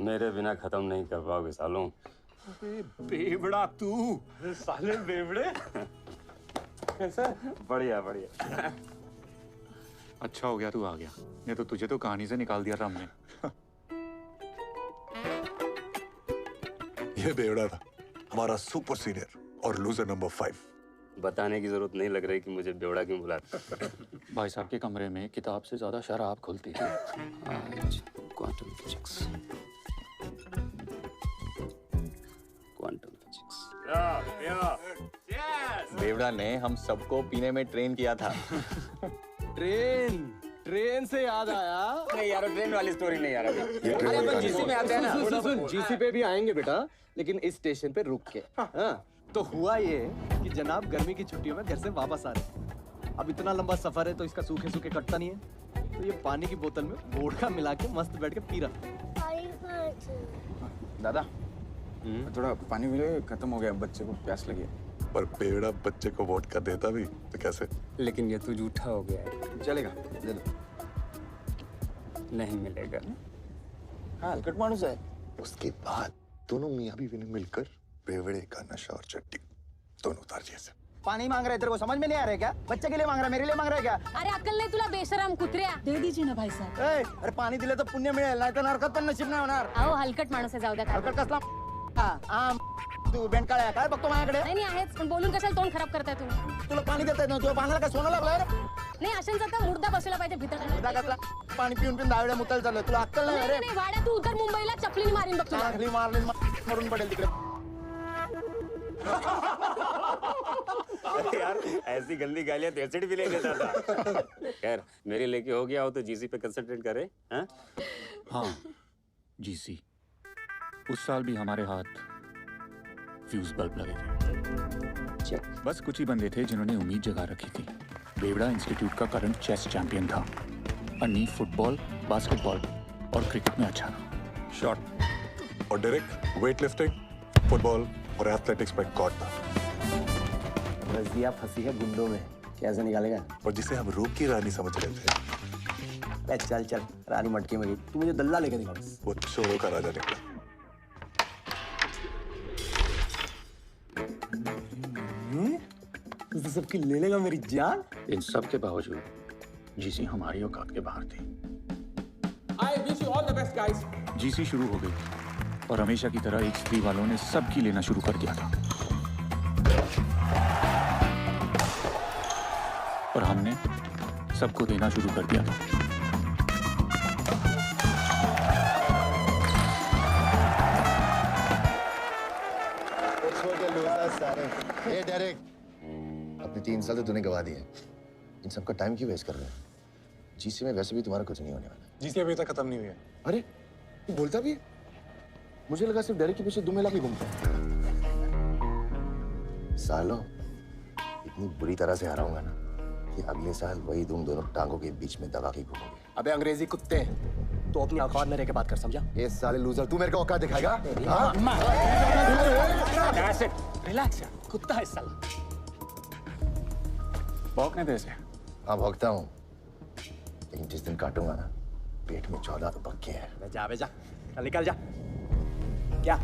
मेरे बिना खत्म नहीं कर पाओगे सालों। अबे बेवड़ा तू। साले बेवड़े। कैसा? बढ़िया बढ़िया। अच्छा हो गया तू आ गया, नहीं तो तुझे तो कहानी से निकाल दिया था हमने। ये बेवड़ा था हमारा सुपर सीनियर और लूजर नंबर 5। बताने की जरूरत नहीं लग रही कि मुझे बेवड़ा क्यों बुलाते। भाई साहब के कमरे में किताब से ज्यादा शराब खुलती थी। Quantum physics. Quantum physics. बेवड़ा ने हम सबको पीने में ट्रेन किया था। ट्रेन से याद आया। नहीं यार, ट्रेन वाली स्टोरी नहीं यार। अरे अपन जीसी में आते हैं ना। सुन, जीसी पे भी आएंगे बेटा, लेकिन इस स्टेशन पे रुक के। हाँ, तो हुआ ये कि जनाब गर्मी की छुट्टियों में घर से वापस आ रहे। अब इतना लंबा सफर है तो इसका सूखे सूखे कटता नहीं है, तो ये पानी की बोतल में वोडका मिला के मस्त बैठ के पी रहा। दादा, थोड़ा पानी मिले, खत्म हो गया, बच्चे को प्यास लगी है। पर बेवड़ा बच्चे को वोडका देता भी तो कैसे? लेकिन ये तो झूठा हो गया है। चलेगा, दे दो। नहीं मिलेगा ना। हाँ, हलकट मानुस है। उसके बाद दोनों मियां बीवी ने मिलकर बेवड़े का नशा और चट्टी दोनों उतार दिए थे। पानी मांग रहा है, तेरे को समझ में नहीं आ रहा है क्या? बच्चे के लिए मांग रहा है, मेरे लिए मांग रहा है क्या? अरे अक्कल नहीं तुला बेशरम कुत्र्या. दे दीजिए ना भाई साहब. अरे पाणी दिले तर पुण्य मिळेल, नाही तर नरकात पण नशीब नाही होणार. अहो हलकट माणूस आहे, जाऊ द्या. हलकट कसला? तू बेंडकाळ्या काय बघतो माझ्याकडे? नाही नाही आहेच, पण बोलून कशाला तोंड खराब करताय तुम्ही? तुला पाणी देता येत नाही, तुला पाण्याला काय सोनं लागलंय रे? नाही अशांचा तर मुर्दा बसवला पाहिजे भीतर. मुर्दा कसला? पाणी पिऊन पिऊन दावड्या मुतायला चाललोय. तुला अक्कल नाही रे? नाही वाड्या तू उतर मुंबईला चपलीने मारीन बघ तुला. चांगली मारली मरून पडेल तिकडे. यार ऐसी गंदी गालियां तो एसिड भी ले लेता था। खैर मेरी लेके हो गया हो तो जीसी पे कंसंट्रेट करे। हाँ जीसी, उस साल भी हमारे हाथ फ्यूज बल्ब लगे थे। बस कुछ ही बंदे थे जिन्होंने उम्मीद जगा रखी थी। बेवड़ा इंस्टीट्यूट का करंट चेस चैंपियन था, अन्नी फुटबॉल, बास्केटबॉल और क्रिकेट में अच्छा रहा। शॉट और डायरेक्ट वेट लिफ्टिंग, फुटबॉल और एथलेटिक्स पे गॉड था। रजिया फंसी है गुंडों में, कैसे निकालेगा? और जिसे हम रूप की रानी समझ रहे थे, चल चल रानी मटके में गई। तू मुझे दल्ला लेके दिखा बस। वो चोरों का राजा निकला। तो सबकी ले लेगा मेरी जान। इन सब के बावजूद जीसी हमारी औकात के बाहर थी। I wish you all the best, guys. GC शुरू हो गई और हमेशा की तरह H3 वालों ने सबकी लेना शुरू कर दिया था और हमने सबको देना शुरू कर दिया था। ए डायरेक्ट, अपने 3 साल तो तूने गवा दिए। इन सबका टाइम क्यों वेस्ट कर रहे हो? जीसी में वैसे भी तुम्हारा कुछ नहीं होने वाला। जीसी अभी तक खत्म नहीं हुई है। अरे तू बोलता भी है? मुझे लगा सिर्फ डायरेक्ट के पीछे दुमेला भी घूमता है। सालों इतनी बुरी तरह से हराऊंगा ना कि अगले साल वही तुम दोनों टांगों के बीच में दबा के घूमोगे। अबे अंग्रेजी कुत्ते, तो अपनी औकात में रह के बात कर, समझा? ये साले लूजर, तू मेरे को औकात दिखाएगा? रिलैक्स यार, कुत्ता है साला। भौंकने दे इसे। हाँ भौंकता हूँ, लेकिन जिस दिन काटूंगा ना, पेट में 14 तो पक्के हैं। जा बे जा, निकल जा। क्या?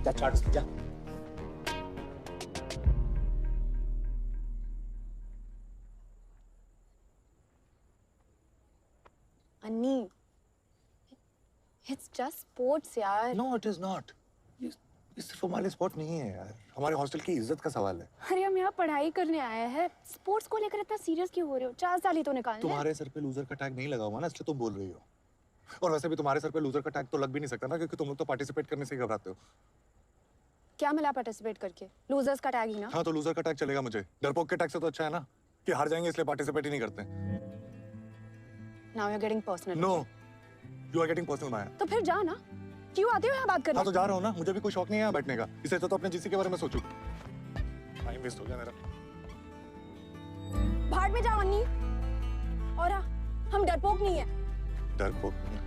जा चाट जा। अन्नी, it's just sports यार। No, it is not. ये सिर्फ हमारे स्पोर्ट नहीं है यार, हमारे हॉस्टल की इज्जत का सवाल है। अरे हम यहाँ पढ़ाई करने आए हैं, स्पोर्ट्स को लेकर इतना सीरियस क्यों हो रहे हो? 4 साल ही तो निकालने। तुम्हारे सर पे लूजर का टैग नहीं लगा हुआ ना, इसलिए तुम बोल रही हो। और वैसे भी तुम्हारे सर पे लूजर का टैग तो लग भी नहीं सकता ना, क्योंकि तुम लोग तो पार्टिसिपेट करने से घबराते हो। क्या मिला पार्टिसिपेट करके? लूजर्स का टैग ही ना। हाँ तो लूजर का टैग चलेगा मुझे। डरपोक के टैग से तो अच्छा है ना कि हार जाएंगे इसलिए पार्टिसिपेट ही नहीं करते। Now you're getting personal. No, you are getting personal, माया। तो फिर जा ना, क्यों आते हो यहाँ बात करने? हाँ तो जा रहा हूँ ना, मुझे भी कोई शौक नहीं है यहाँ बैठने का, इससे तो अपने जीसी के बारे में सोचूं। टाइम वेस्ट हो गया मेरा। भाड़ में जाओ अन्नी। और हाँ, हम डरपोक नहीं है। डरपोक नहीं।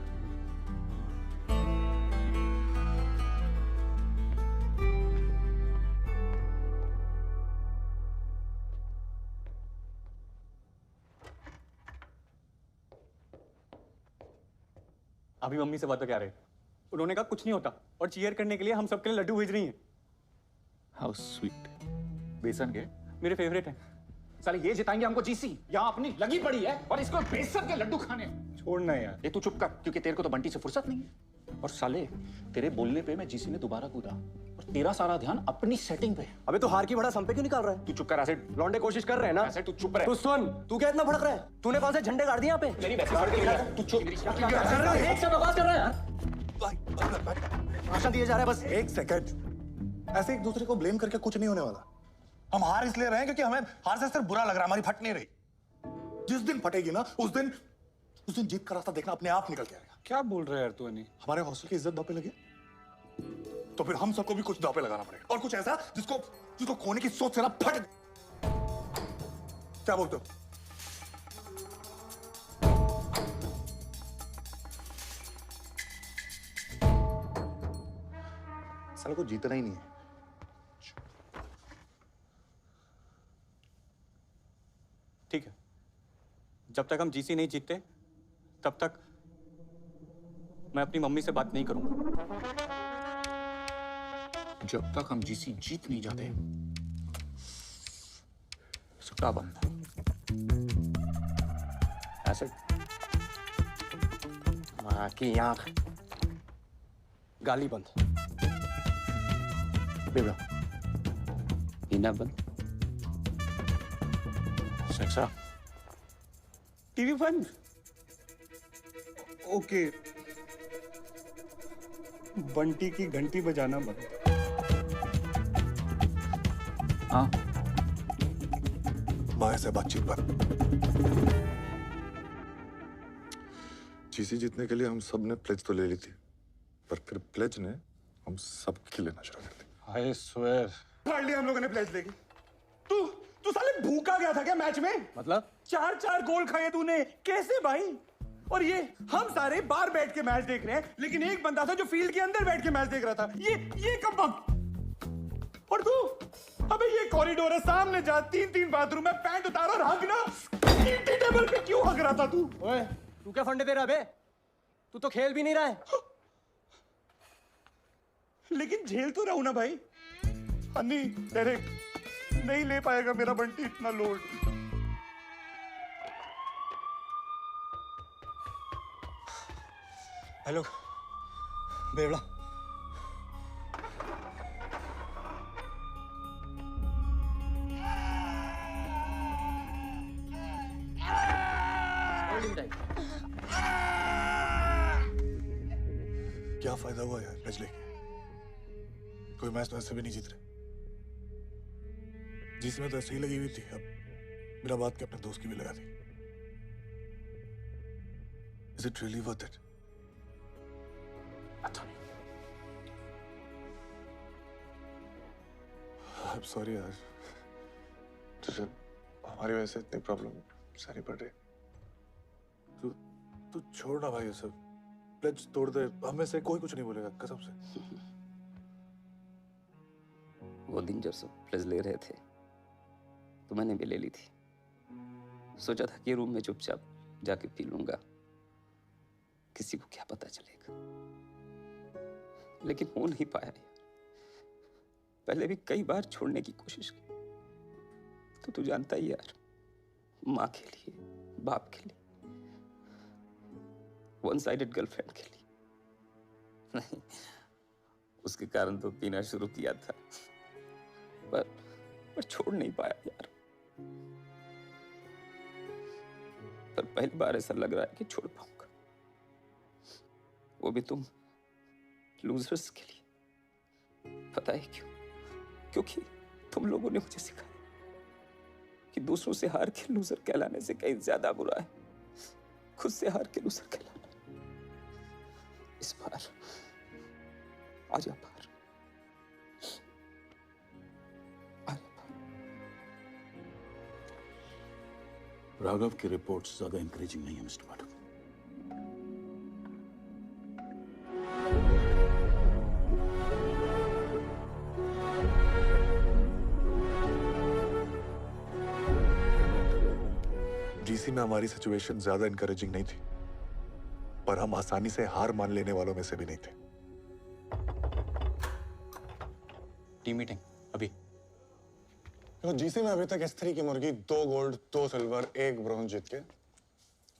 अभी मम्मी से बात क्या रहे? उन्होंने कहा कुछ नहीं होता और चीयर करने के लिए हम सबके लिए लड्डू भेज रही हैं। How sweet. बेसन के मेरे फेवरेट हैं। साले ये जिताएंगे हमको जीसी, यहाँ अपनी लगी पड़ी है और इसको बेसन के लड्डू खाने। छोड़ना यार। ये तू चुप कर, क्योंकि तेरे को तो बंटी से फुर्सत नहीं है। और साले तेरे बोलने पे मैं जीसी में दोबारा कूदा और तेरा सारा ध्यान अपनी सेटिंग पे। अबे तो हार की बड़ा संपे क्यों निकाल रहा है? तू चुप कर एसिड। लौंडे कोशिश कर रहे हैं ना? एसिड तू चुप रह। तू सुन, तू क्या इतना भड़क रहा है? तूने कौन से झंडे गाड़ दिए यहाँ पे? मेरी वैसे फड़ के निकाल। तू चुप। क्या कर रहा है? एक से बकवास कर रहा है यार। भाषण दिए जा रहा है बस। एक सेकंड, ऐसे एक दूसरे को ब्लेम करके कुछ नहीं होने वाला। हम हार इसलिए रहे हैं क्योंकि हमें हार से सिर्फ बुरा लग रहा है, हमारी फट नहीं रही। जिस दिन फटेगी ना, उस दिन जीत का रास्ता देखना अपने आप निकल के आएगा। क्या बोल रहा है यार तू? अनी हमारे हॉस्टल की इज्जत दांव पे लगी तो फिर हम सबको भी कुछ दांव पे लगाना पड़ेगा, और कुछ ऐसा जिसको खोने की सोच से ना फट। क्या बोलते हो? साले को जीतना ही नहीं है। ठीक है, जब तक हम जीसी नहीं जीतते तब तक मैं अपनी मम्मी से बात नहीं करूंगा। जब तक हम जीसी जीत नहीं जाते सुट्टा बंद। एसिड। माँ की आंख। गाली बंद। बेबड़ा। पीना बंद। सेक्सा। टीवी बंद। ओके। बंटी की घंटी बजाना बंद। हाँ। माया से बातचीत बंद। जीसी जीतने के लिए हम सब ने प्लेज तो ले ली थी, पर फिर प्लेज ने हम सबकी लेना शुरू कर दी। I swear। फाड़ लिया हम लोगों ने प्लेज लेके। तू साले भूखा गया था क्या मैच में? मतलब 4 गोल खाए तूने, कैसे भाई? और ये हम सारे बाहर बैठ के मैच देख रहे हैं, लेकिन एक बंदा था जो फील्ड के अंदर बैठ के मैच देख रहा था। ये कब वक्त। और तू, अबे ये कॉरिडोर है, सामने जा, 3 बाथरूम है, पैंट उतार और हग ना। टेबल पे क्यों हग रहा था तू? ओए, तू क्या फंडे दे रहा बे? तू तो खेल भी नहीं रहा है। लेकिन झेल तो रहा हूं ना भाई। हनी डायरेक्ट नहीं ले पाएगा मेरा बंटी इतना लोड। हेलो बेवड़ा, क्या फायदा हुआ यार मैच लेके? कोई मैच तो ऐसे भी नहीं जीत रहे। जीसी में तो ऐसे ही लगी हुई थी, अब मेरा बात के अपने दोस्त की भी लगा दी। Is it really worth it? I'm sorry यार, तुझे हमारी वजह से इतनी प्रॉब्लम सारी पड़ रही। तू छोड़ ना भाई ये सब, प्लेज तोड़ दे, हमें से कोई कुछ नहीं बोलेगा कसम से। वो दिन जब सब प्लेज ले रहे थे तो मैंने भी ले ली थी। सोचा था कि रूम में चुपचाप जाके पी लूंगा, किसी को क्या पता चलेगा, लेकिन हो नहीं पाया यार। पहले भी कई बार छोड़ने की कोशिश की, तो तू जानता ही यार, माँ के लिए, बाप के लिए, वन साइडेड गर्लफ्रेंड के लिए नहीं, उसके कारण तो पीना शुरू किया था, पर छोड़ नहीं पाया यार। पर पहली बार ऐसा लग रहा है कि छोड़ पाऊंगा, वो भी तुम लूजर्स के लिए। पता है क्यों? क्योंकि तुम लोगों ने मुझे सिखाया कि दूसरों से हार के लूजर कहलाने से कहीं ज्यादा बुरा है खुद से हार के लूजर कहलाना। इस बार आजा बाहर, राघव की रिपोर्ट्स ज्यादा इंकरेजिंग नहीं है मिस्टर माधव। जीसी में हमारी सिचुएशन ज्यादा इंकरेजिंग नहीं थी, पर हम आसानी से हार मान लेने वालों में से भी नहीं थे। टीम मीटिंग अभी। तो जीसी में अभी तक S3 की मुर्गी 2 गोल्ड 2 सिल्वर 1 ब्रॉन्ज जीत के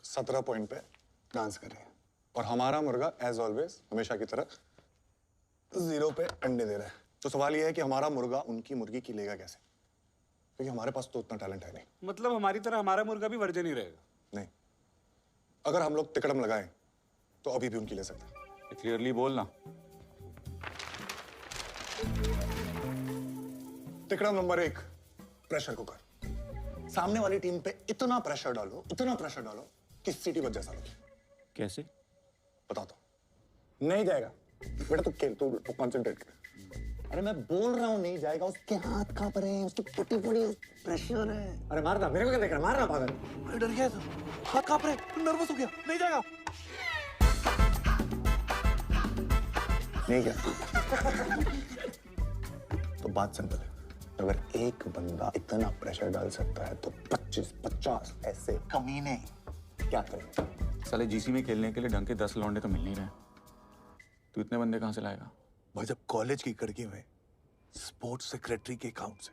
17 पॉइंट पे डांस कर रही है, और हमारा मुर्गा एज ऑलवेज हमेशा की तरह 0 पे अंडे दे रहा है। तो सवाल यह है कि हमारा मुर्गा उनकी मुर्गी की लेगा कैसे, क्योंकि हमारे पास तो उतना टैलेंट है नहीं। मतलब हमारी तरह हमारा मुर्गा भी वर्जन ही रहेगा? नहीं, अगर हम लोग तिकड़म लगाएं तो अभी भी उनकी ले सकते हैं। क्लियरली बोलना। तिकड़म नंबर 1, प्रेशर कुकर। सामने वाली टीम पे इतना प्रेशर डालो कि सिटी बच जैसा लगे। कैसे? बताता हूं। नहीं जाएगा बेटा, तू खेल, तू कंसंट्रेट कर। अरे मैं बोल रहा हूँ नहीं जाएगा, उसके हाथ कांप रहे हैं, उसकी पुटी पुड़ी प्रेशर है। अरे मारना, मेरे को क्या देख रहा, मारना पागल। अरे डर गया था, हाथ कांप रहे, नर्वस हो गया, नहीं जाएगा। नहीं क्या? तो बात सिंपल है, अगर एक बंदा इतना प्रेशर डाल सकता है तो 25-50 ऐसे कमीने क्या करें? साले जीसी में खेलने के लिए ढंग के 10 लौंडे तो मिल नहीं रहे। तू इतने बंदे कहां से लाएगा? भाई जब कॉलेज की कड़की में स्पोर्ट्स सेक्रेटरी के अकाउंट से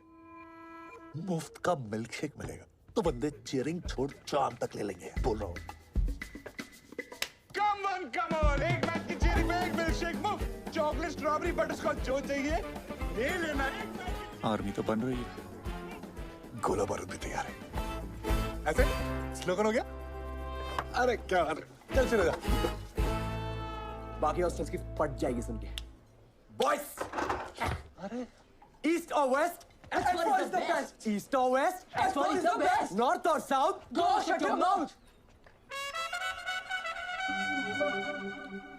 मुफ्त का मिल्कशेक मिलेगा तो बंदे चीयरिंग छोड़ चांद तक ले लेंगे, बोल रहा हूँ। कम ऑन, एक मैच की चीयरिंग में 1 मिल्कशेक मुफ्त, चॉकलेट स्ट्रॉबेरी बटरस्कॉच जो चाहिए ले लेना। आर्मी तो बन रही है, गोला बारूद भी तैयार है। ऐसे स्लोगन हो गया। अरे क्या बात है, चल चले जा। बाकी हॉस्टल्स की फट जाएगी सुन के। बॉयज, अरे ईस्ट और west, S1 is the best. East और west, S1 is the best. North और south, Go shut your mouth.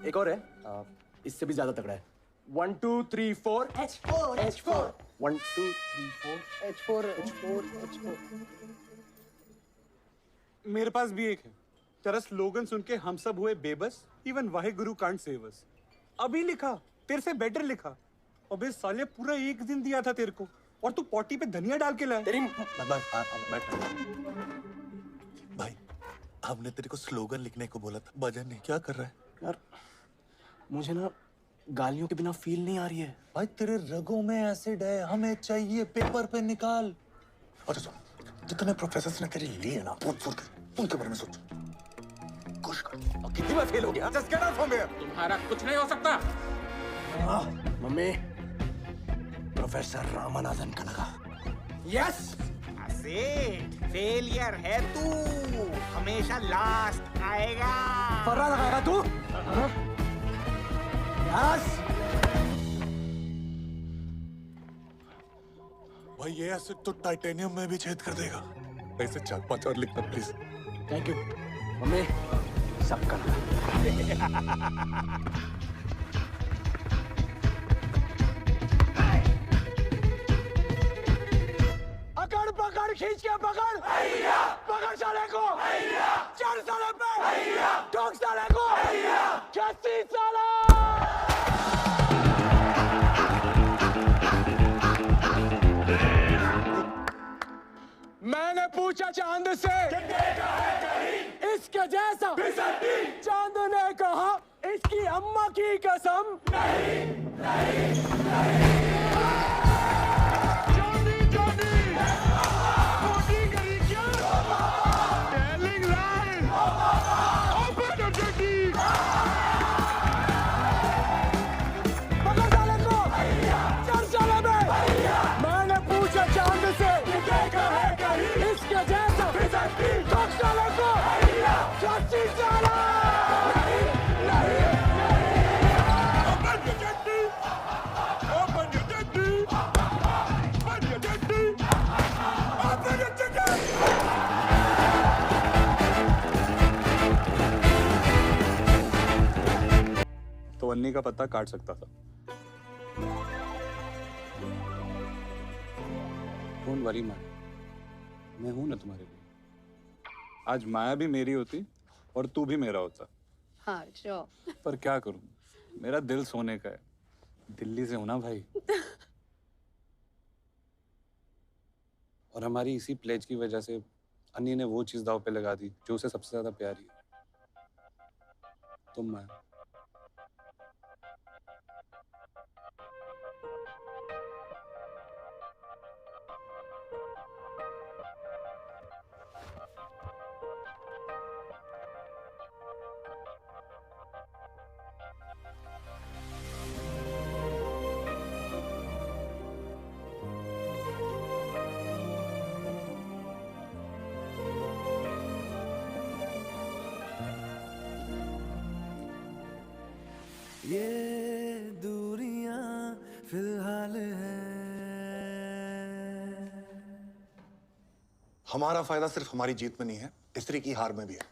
एक और है, इससे भी ज्यादा तगड़ा है। 1 2 3 4 H4 H4 1 2 3 4 H4 H4 H4। मेरे पास भी एक है। तेरा स्लोगन सुन के हम सब हुए बेबस, even Waheguru can't save us. अभी लिखा, तेरे से बेटर लिखा। अबे साले पूरा 1 दिन दिया था तेरे को और तू पॉटी पे धनिया डाल के लाया। तेरी भाई हमने तेरे को स्लोगन लिखने को बोला था, भजन नहीं। क्या कर रहा है यार? मुझे ना गालियों के बिना फील नहीं आ रही है। भाई तेरे रगों में एसिड है, हमें चाहिए, पेपर पे निकाल। अच्छा सुन, जितने प्रोफेसर ने तेरे लिए ना, उनके बारे में सोच। खुश कर। कितनी बार फेल हो गया? Just get out from here. तुम्हारा कुछ नहीं हो सकता। मम्मी, प्रोफेसर रामानाथन का लगा। यस, फेलियर है तू, हमेशा लास्ट आएगा। फर्रा लगाएगा तू? यस। भाई ये एसिड तो टाइटेनियम में भी छेद कर देगा। ऐसे 4-5 और लिखना प्लीज। थैंक यू मम्मी, सबका अकड़ पकड़ खींच के पकड़, पकड़ साले को, चढ़ साले पे, ठोक साले को, खस्सी साला। मैंने पूछा चांद से इसके जैसा, चांद ने कहा इसकी अम्मा की कसम नहीं, नहीं, नहीं। तो अन्नी का पत्ता काट सकता था। डोंट वरी माया, मैं हूं ना तुम्हारे लिए। आज माया भी मेरी होती और तू भी मेरा होता। हाँ जो। पर क्या करूं, मेरा दिल सोने का है। दिल्ली से होना भाई। और हमारी इसी प्लेज की वजह से अन्नी ने वो चीज दांव पे लगा दी जो उसे सबसे ज्यादा प्यारी है, तुम माया। ये दूरियां फिलहाल है। हमारा फायदा सिर्फ हमारी जीत में नहीं है, तीसरी की हार में भी है।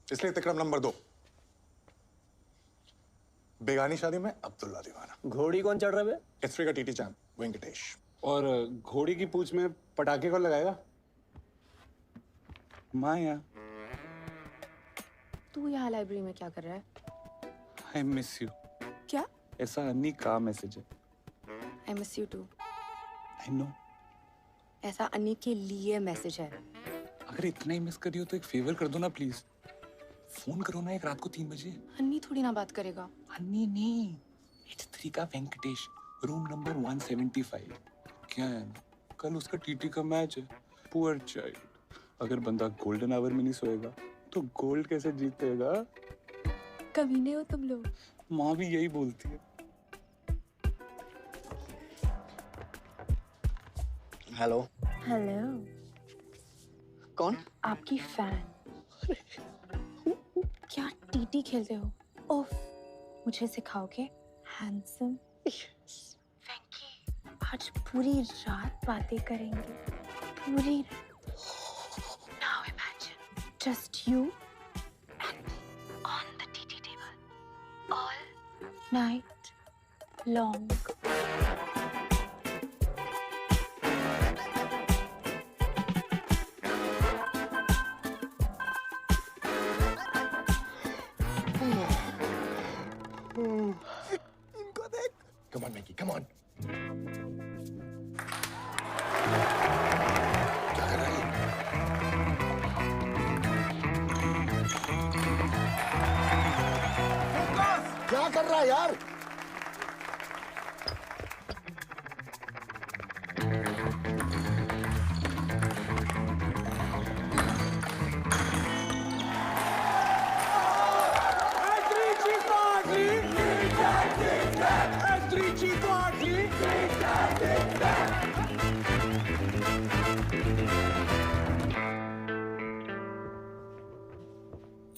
इसलिए तिक्रम नंबर 2, बेगानी शादी में अब्दुल्ला दीवाना। घोड़ी कौन चढ़ रहा है? तीसरी का टीटी चैंप वेंकटेश। और घोड़ी की पूंछ में पटाखे कौन लगाएगा? माया। तू यहाँ लाइब्रेरी में क्या कर रहा है? I miss you. क्या? ऐसा अन्नी का मैसेज है। I miss you too. I know. ऐसा अन्नी के लिए मैसेज है। अगर इतना ही मिस कर रही हो तो एक फेवर कर दो ना प्लीज। फोन करो ना एक रात को 3 बजे। अन्नी थोड़ी ना बात करेगा। अन्नी नहीं, H3 का वेंकटेश, रूम नंबर 175। क्या है, कल उसका टीटी का मैच है। Poor child. अगर बंदा गोल्डन आवर में नहीं सोएगा तो गोल्ड कैसे जीतेगा? कमीने हो तुम लोग। माँ भी यही बोलती है। हेलो। हेलो। कौन? आपकी फैन। क्या टीटी खेलते हो? ओफ, मुझे सिखाओगे? हैंडसम। वेंकी, आज पूरी रात बातें करेंगे। पूरी रात। Now imagine, just you and on the TT table all night long. Come on, Mickey, come on. क्या कर रहा है? क्या कर रहा है यार?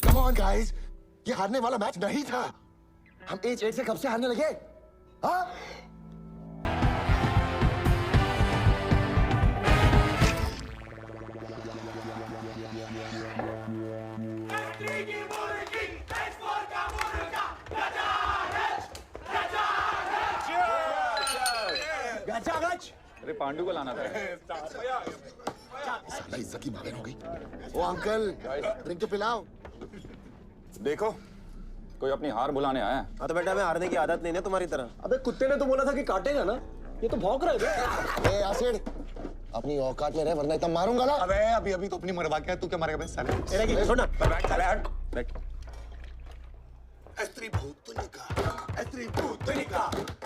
Come on, guys. ये हारने वाला मैच नहीं था. हम 8-8 से कब से हारने लगे? हाँ? अरे पांडु को लाना था। साला इज्जत की मावेन हो गई। ओ अंकल, ड्रिंक तो पिलाओ। देखो, कोई अपनी हार बुलाने आया है। हाँ तो बेटा, हमें हारने की आदत नहीं है तुम्हारी तरह। अबे कुत्ते ने तो बोला था कि काटेगा ना, ये तो भौंक रहा है। ए आसिड, अपनी औकात में रह वरना इतना मारूंगा ना। अबे अभी तो अपनी मरवा के तू क्या मारेगा बे साले? छोड़ ना। साले हट। बैठ। स्त्री भूतनिका,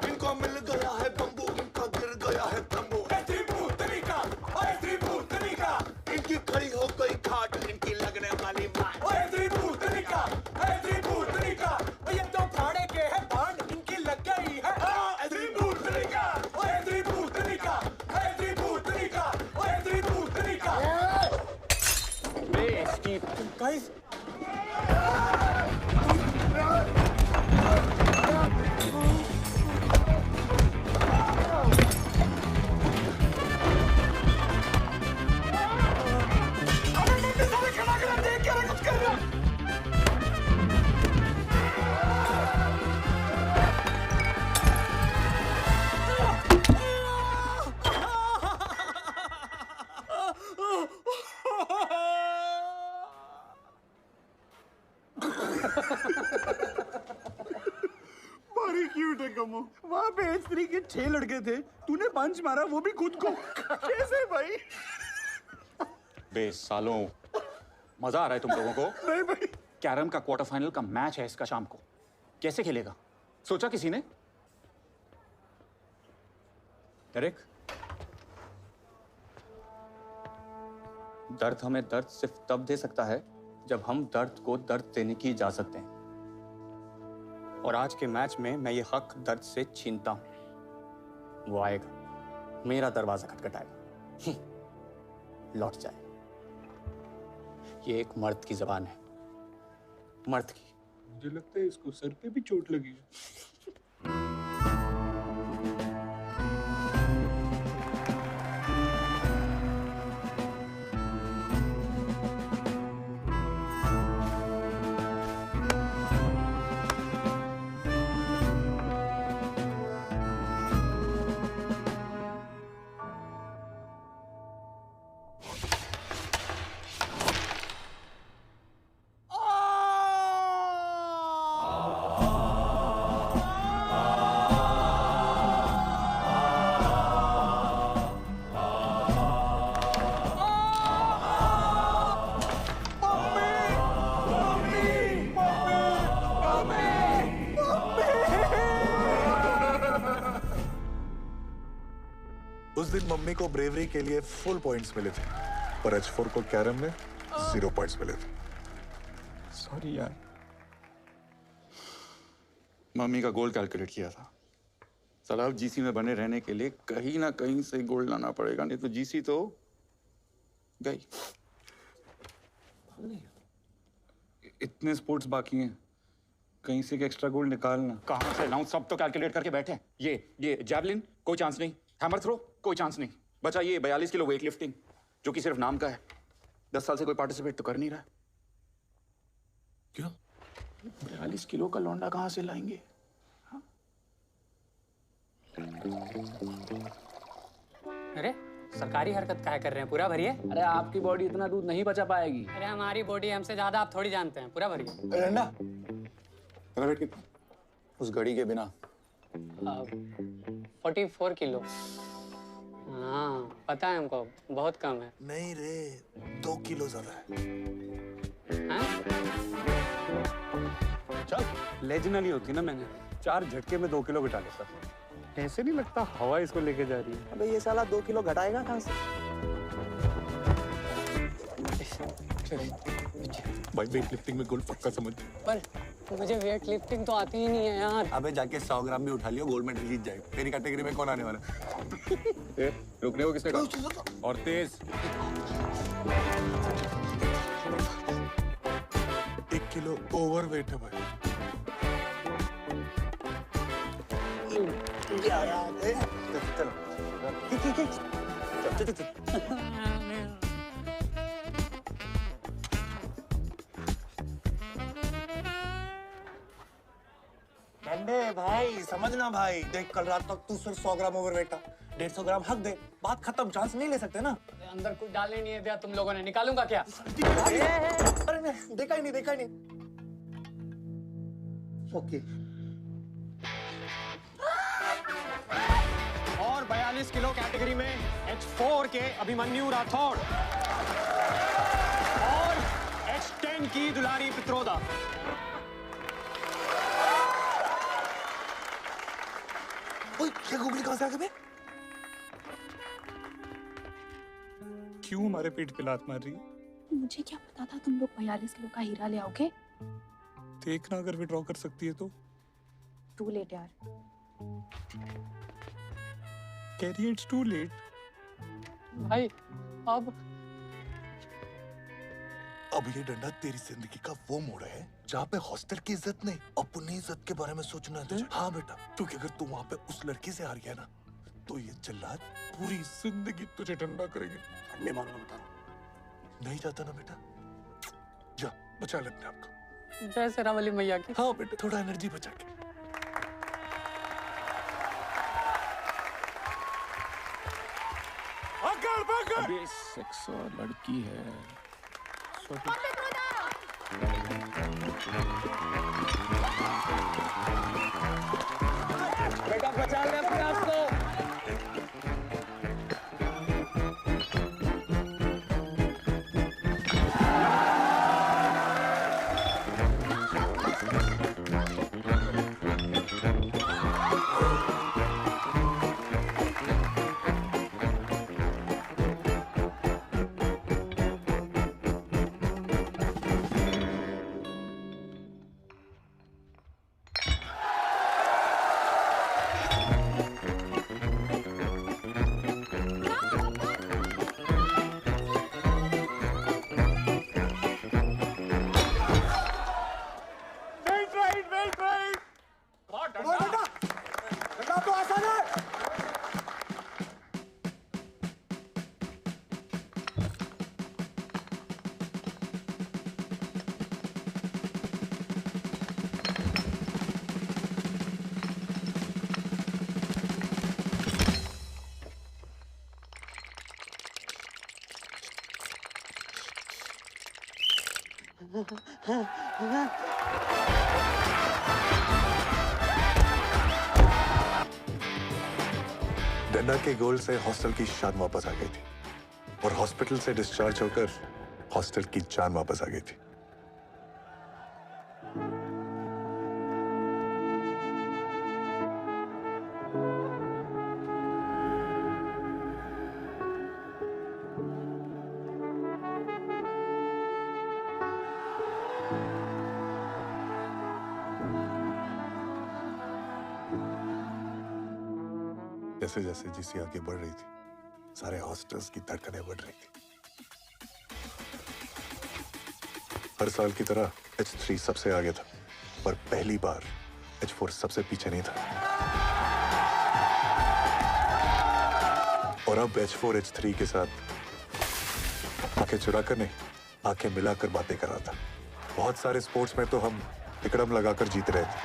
इनको मिल गया है बम्बू, इनका गिर गया है तंबू। स्त्री भूतनिका, इनकी खड़ी हो गई खाट, इनकी लगने वाली मार। स्त्री भूतनिका, ये तो फाड़े के है बाण, इनकी लग गई है। स्त्री भूतनिका, स्त्री भूतनिका, स्त्री भूतनिका, स्त्री भूतनिका। गाइस, बड़ी क्यूट है कमो। वहाँ पे स्त्री के 6 लड़के थे, तूने पंच मारा, वो भी खुद को। कैसे भाई? बे सालों, मजा आ रहा है तुम लोगों को? नहीं भाई। कैरम का क्वार्टर फाइनल का मैच है इसका शाम को। कैसे खेलेगा? सोचा किसी ने? एरिक, दर्द हमें दर्द सिर्फ तब दे सकता है जब हम दर्द को दर्द देने की इजाजत दें। और आज के मैच में मैं ये हक दर्द से छीनता हूं। वो आएगा, मेरा दरवाजा खटखटाएगा, लौट जाए। ये एक मर्द की जबान है, मर्द की। मुझे लगता है इसको सर पे भी चोट लगी है। उस दिन मम्मी को ब्रेवरी के लिए फुल पॉइंट्स मिले थे, पर H4 को कैरम में 0 पॉइंट्स मिले थे। सॉरी यार, मम्मी का गोल कैलकुलेट किया था। साला अब जीसी में बने रहने के लिए कहीं ना कहीं से गोल लाना पड़ेगा, नहीं तो जीसी तो गई। इतने स्पोर्ट्स बाकी हैं, कहीं से एक एक्स्ट्रा गोल निकालना। कहाँ से लाऊं? सब तो कैलकुलेट करके बैठे हैं। ये जैवलिन कोई चांस नहीं, हैमर थ्रो कोई चांस नहीं, बचा ये 42 किलो वेट लिफ्टिंग जो कि सिर्फ नाम का है। 10 साल से कोई पार्टिसिपेट तो कर नहीं रहा। क्यों? 42 किलो का लौंडा कहाँ से लाएंगे? अरे सरकारी हरकत क्या कर रहे हैं? पूरा भरिए। अरे आपकी बॉडी इतना दूध नहीं बचा पाएगी। अरे हमारी बॉडी हमसे ज्यादा आप थोड़ी जानते हैं। पूरा भरिए। रंडा, उस घड़ी के बिना 44 किलो। हाँ पता है हमको, बहुत कम है। नहीं रे, 2 किलो ज्यादा है। चल लेजनली होती ना, मैंने 4 झटके में 2 किलो घटा लेता। ऐसे नहीं लगता हवा इसको लेके जा रही है। अबे ये साला 2 किलो घटाएगा कहाँ से? भाई वेट लिफ्टिंग में गोल्ड पक्का समझ। पर मुझे वेट लिफ्टिंग तो आती ही नहीं है यार। अबे जाके 100 ग्राम भी उठा लियो, गोल्ड मेडल जीत जाएगा। तेरी कैटेगरी में कौन आने वाला है? रुकने को किसने कहा? और तेज। 1 किलो ओवर वेट है भाई। डंडे भाई समझना भाई, देख कल रात तक तू सिर्फ 100 ग्राम ओवरवेट था, 150 ग्राम हक दे, बात खत्म। चांस नहीं ले सकते ना। अंदर कुछ डालने नहीं है दिया तुम लोगों ने, निकालूंगा क्या? अरे नहीं, देखा ही नहीं। ओके। और 42 किलो कैटेगरी में H4 के अभिमन्यु राठौड़ और H10 की दुलारी पित्रोदा। ये गुगली कहां से आ गए? क्यों हमारे पेट पे लात मार रही है? मुझे क्या पता था तुम लोग 42 किलो का हीरा ले आओगे। देखना अगर विड्रॉ कर सकती है तो। टू लेट यार। Kerry it's too late. भाई अब ये डंडा तेरी जिंदगी का वो मोड़ है जहाँ पे हॉस्टल की इज्जत नहीं, अपनी इज्जत के बारे में सोचना है तुझे। हाँ बेटा, क्योंकि अगर तू वहाँ पे उस लड़की से हार गया ना, तो ये जल्लाद पूरी जिंदगी तुझे ठंडा करेंगे। नहीं मानूंगा बता रहा हूँ। नहीं जाता ना बेटा, जा बचा ले अपने आप को। जय शेरावाली मैया की। हाँ बेटा, थोड़ा एनर्जी बचा के। अबे सेक्स और लड़की है। बेटा बचा ले अपने आप को। डंडा के गोल से हॉस्टल की शान वापस आ गई थी और हॉस्पिटल से डिस्चार्ज होकर हॉस्टल की जान वापस आ गई थी। जैसे जैसे जीसी आगे बढ़ रही थी, सारे हॉस्टल्स की धड़कनें बढ़ रही थी। हर साल की तरह H3 सबसे आगे था, पर पहली बार H4 सबसे पीछे नहीं था। और अब H4 H3 के साथ आंखें चुराकर नहीं, आंखें मिलाकर बातें कर रहा था। बहुत सारे स्पोर्ट्स में तो हम तिकड़म लगाकर जीत रहे थे।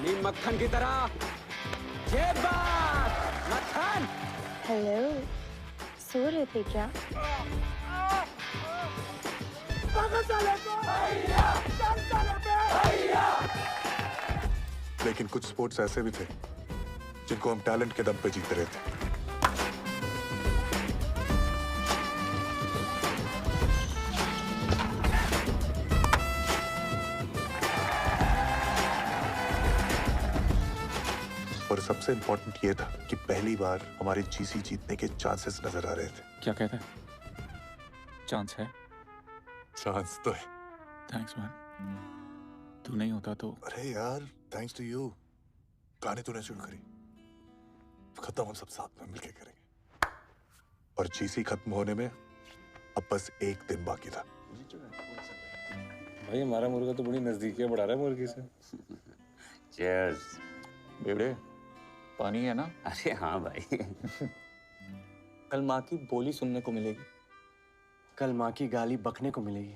नीम मक्खन की तरह ये बात मक्खन। हेलो, सो रहे थे क्या? लेकिन कुछ स्पोर्ट्स ऐसे भी थे जिनको हम टैलेंट के दम पे जीत रहे थे। और सबसे इंपॉर्टेंट ये था कि पहली बार हमारे जीसी जीतने के चांसेस नजर आ रहे थे। क्या कहता है? चांस है? चांस तो है। Thanks man. तू नहीं होता तो। अरे यार, थैंक्स टू यू। कहानी तूने शुरू करी, खत्म हम सब साथ में मिलके करेंगे। और जीसी खत्म होने में अब बस एक दिन बाकी था। भाई हमारा मुर्गा तो बड़ी नजदीकियां बढ़ा रहा है मुर्गी से। चीयर्स। बेवड़े, पानी है ना? अरे हाँ भाई। कल माँ की बोली सुनने को मिलेगी। कल माँ की गाली बकने को मिलेगी।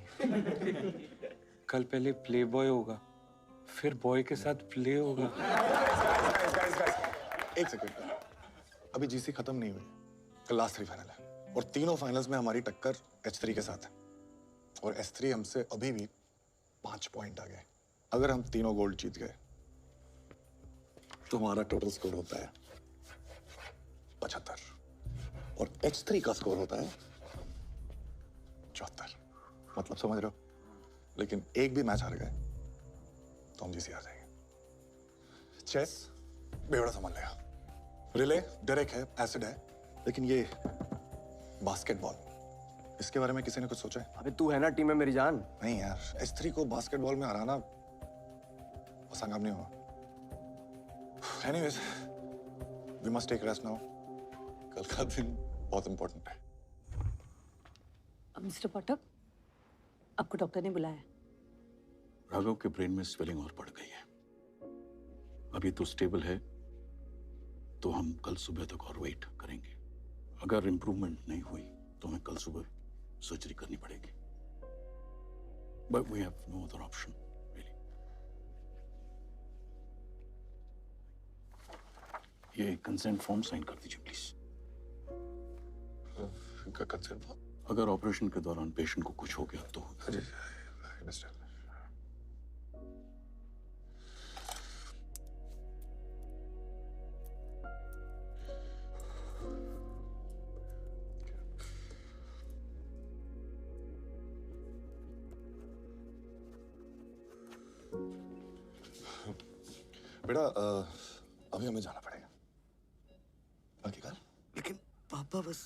कल पहले प्ले बॉय होगा, फिर बॉय के साथ प्ले होगा। एक सेकंड, अभी जीसी खत्म नहीं हुई, कल लास्ट 3 फाइनल है और तीनों फाइनल्स में हमारी टक्कर H3 के साथ है और S3 हमसे अभी भी 5 पॉइंट आगे। अगर हम तीनों गोल्ड जीत गए तो हमारा टोटल स्कोर होता है 75 और H3 का स्कोर होता है 74। मतलब समझ रहे हो? लेकिन एक भी मैच हार गए तो हम जीसी हार जाएंगे। चेस बेवड़ा संभाल लेगा, रिले डायरेक्ट है, एसिड है, लेकिन ये बास्केटबॉल, इसके बारे में किसी ने कुछ सोचा है? अबे तू है ना टीम में मेरी जान। नहीं यार, S3 को बास्केटबॉल में हराना आसान काम नहीं होगा। Anyways, we must take rest now. कल का दिन बहुत इंपॉर्टेंट है। मिस्टर पाठक, आपको डॉक्टर ने बुलाया है। राघव के ब्रेन में स्वेलिंग और बढ़ गई है। अभी तो स्टेबल है, तो हम कल सुबह तक और वेट करेंगे। अगर इम्प्रूवमेंट नहीं हुई तो हमें कल सुबह सर्जरी करनी पड़ेगी। But we have no other option really. ये कंसेंट फॉर्म साइन कर दीजिए प्लीज। Consent form? अगर ऑपरेशन के दौरान पेशेंट को कुछ हो गया तो। बेटा अभी हमें जाना पड़ेगा। बाकी कल? लेकिन पापा बस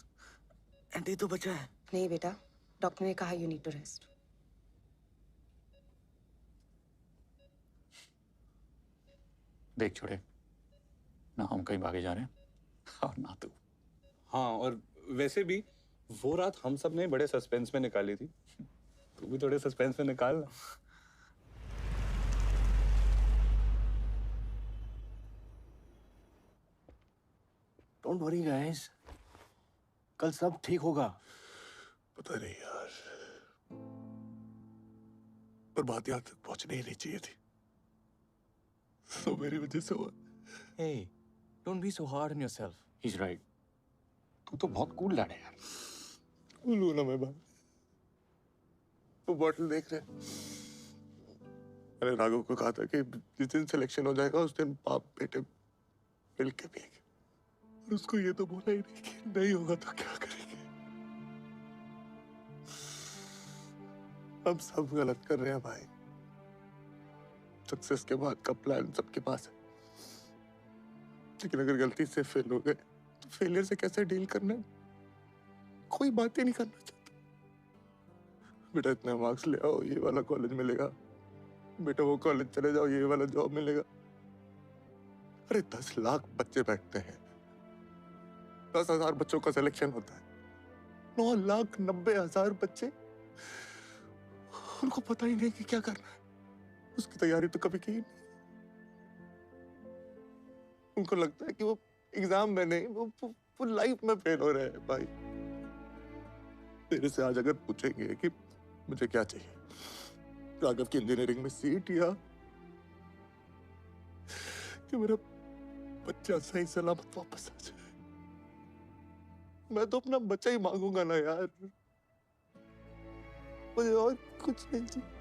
एंटी तो बचा है। नहीं बेटा, डॉक्टर ने कहा यू नीड टू रेस्ट। देख छोड़े, ना हम कहीं भागे जा रहे हैं और ना तू। हाँ, और वैसे भी वो रात हम सब ने बड़े सस्पेंस में निकाली थी। तू भी थोड़े सस्पेंस में निकाल ना। डोंट वरी गाइस, कल सब ठीक होगा। पता नहीं यार, पर बात यहाँ तक पहुंचनी ही नहीं चाहिए थी। तो मेरी वजह से हुआ। Hey, don't be so hard on yourself. He's right. तू तो बहुत कूल लड़ है यार। कूल हूँ ना मैं बात। वो बॉटल देख रहे। मैंने राघव को कहा था कि जिस दिन सिलेक्शन हो जाएगा उस दिन बाप बेटे मिल के पिएंगे। और उसको ये तो बोला ही नहीं कि नहीं होगा तो क्या करेंगे। हम सब गलत कर रहे हैं भाई। सक्सेस के बाद का प्लान सबके पास है, लेकिन अगर गलती से फेल हो गए तो फेलियर से कैसे डील करना है कोई बात ही नहीं करना चाहता। बेटा इतने मार्क्स ले आओ, ये वाला कॉलेज मिलेगा। बेटा वो कॉलेज चले जाओ, ये वाला जॉब मिलेगा। अरे 10 लाख बच्चे बैठते हैं, 10,000 बच्चों का सिलेक्शन होता है। 9,90,000 बच्चे, उनको पता ही नहीं कि क्या करना है। उसकी तैयारी तो कभी की नहीं। उनको लगता है कि वो एग्जाम में नहीं, वो लाइफ में फेल हो रहे हैं। भाई तेरे से आज अगर पूछेंगे कि मुझे क्या चाहिए, राघव की इंजीनियरिंग में सीट या कि मेरा बच्चा सही सलामत वापस आ जाए, मैं तो अपना बच्चा ही मांगूंगा ना यार। मुझे और कुछ नहीं चाहिए।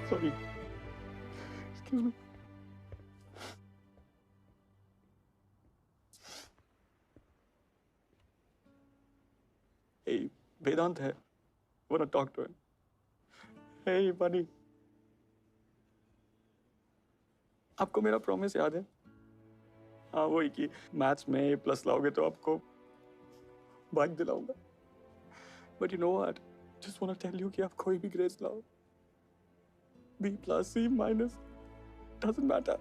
Sorry. Excuse me. Hey, Vedant है. Wanna talk to him? Hey, buddy. आपको मेरा प्रॉमिस याद है? हाँ, वही कि मैथ्स में A+ लाओगे तो आपको bike दिलाऊंगा. But you know what? Just wanna tell you कि आप कोई भी ग्रेड्स लाओ. B+, C-, doesn't matter.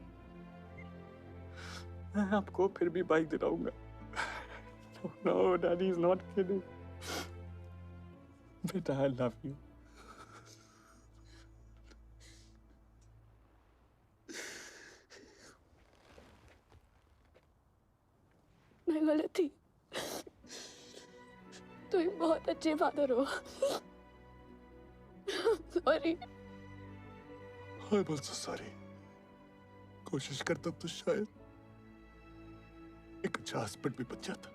मैं आपको फिर भी bike दिलाऊंगा. No, Daddy is not kidding. बेटा, I love you. मैं गलत थी. तुम एक बहुत अच्छे फादर हो. सॉरी. I'm also sorry. कोशिश करता तो शायद एक अच्छा हस्बैंड भी बन जाता.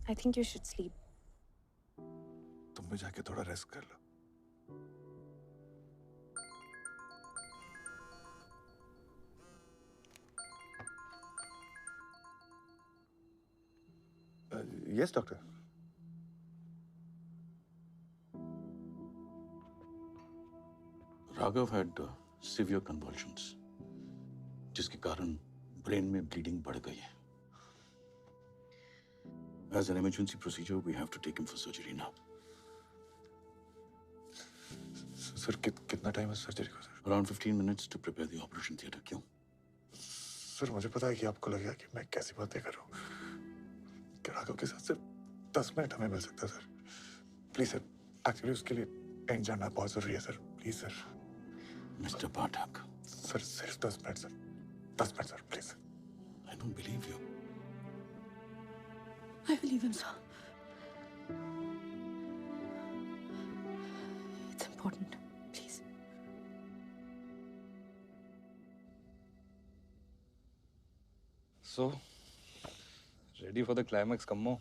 I think you should sleep. तुम भी जाके थोड़ा रेस्ट कर लो. Yes, doctor. Raghav had severe convulsions, जिसके कारण ब्रेन में ब्लीडिंग बढ़ गई है. As an emergency procedure, we have to take him for surgery now. Sir कितना टाइम है सर्जरी को sir? Around 15 minutes to prepare the operation theatre. क्यों? सर मुझे पता है कि आपको लगेगा कि मैं कैसी बातें कर रहा हूँ. कि राघव के साथ सिर्फ 10 मिनट हमें मिल सकता है सर. प्लीज सर, एक्चुअली उसके लिए एंड जाना बहुत जरूरी है sir. Please sir. Mr. Pathak. Sir सिर्फ 10 minute sir. 10 minute sir, please. I don't believe you. I believe him, sir. It's important. Please. So, ready for the climax, Kammo?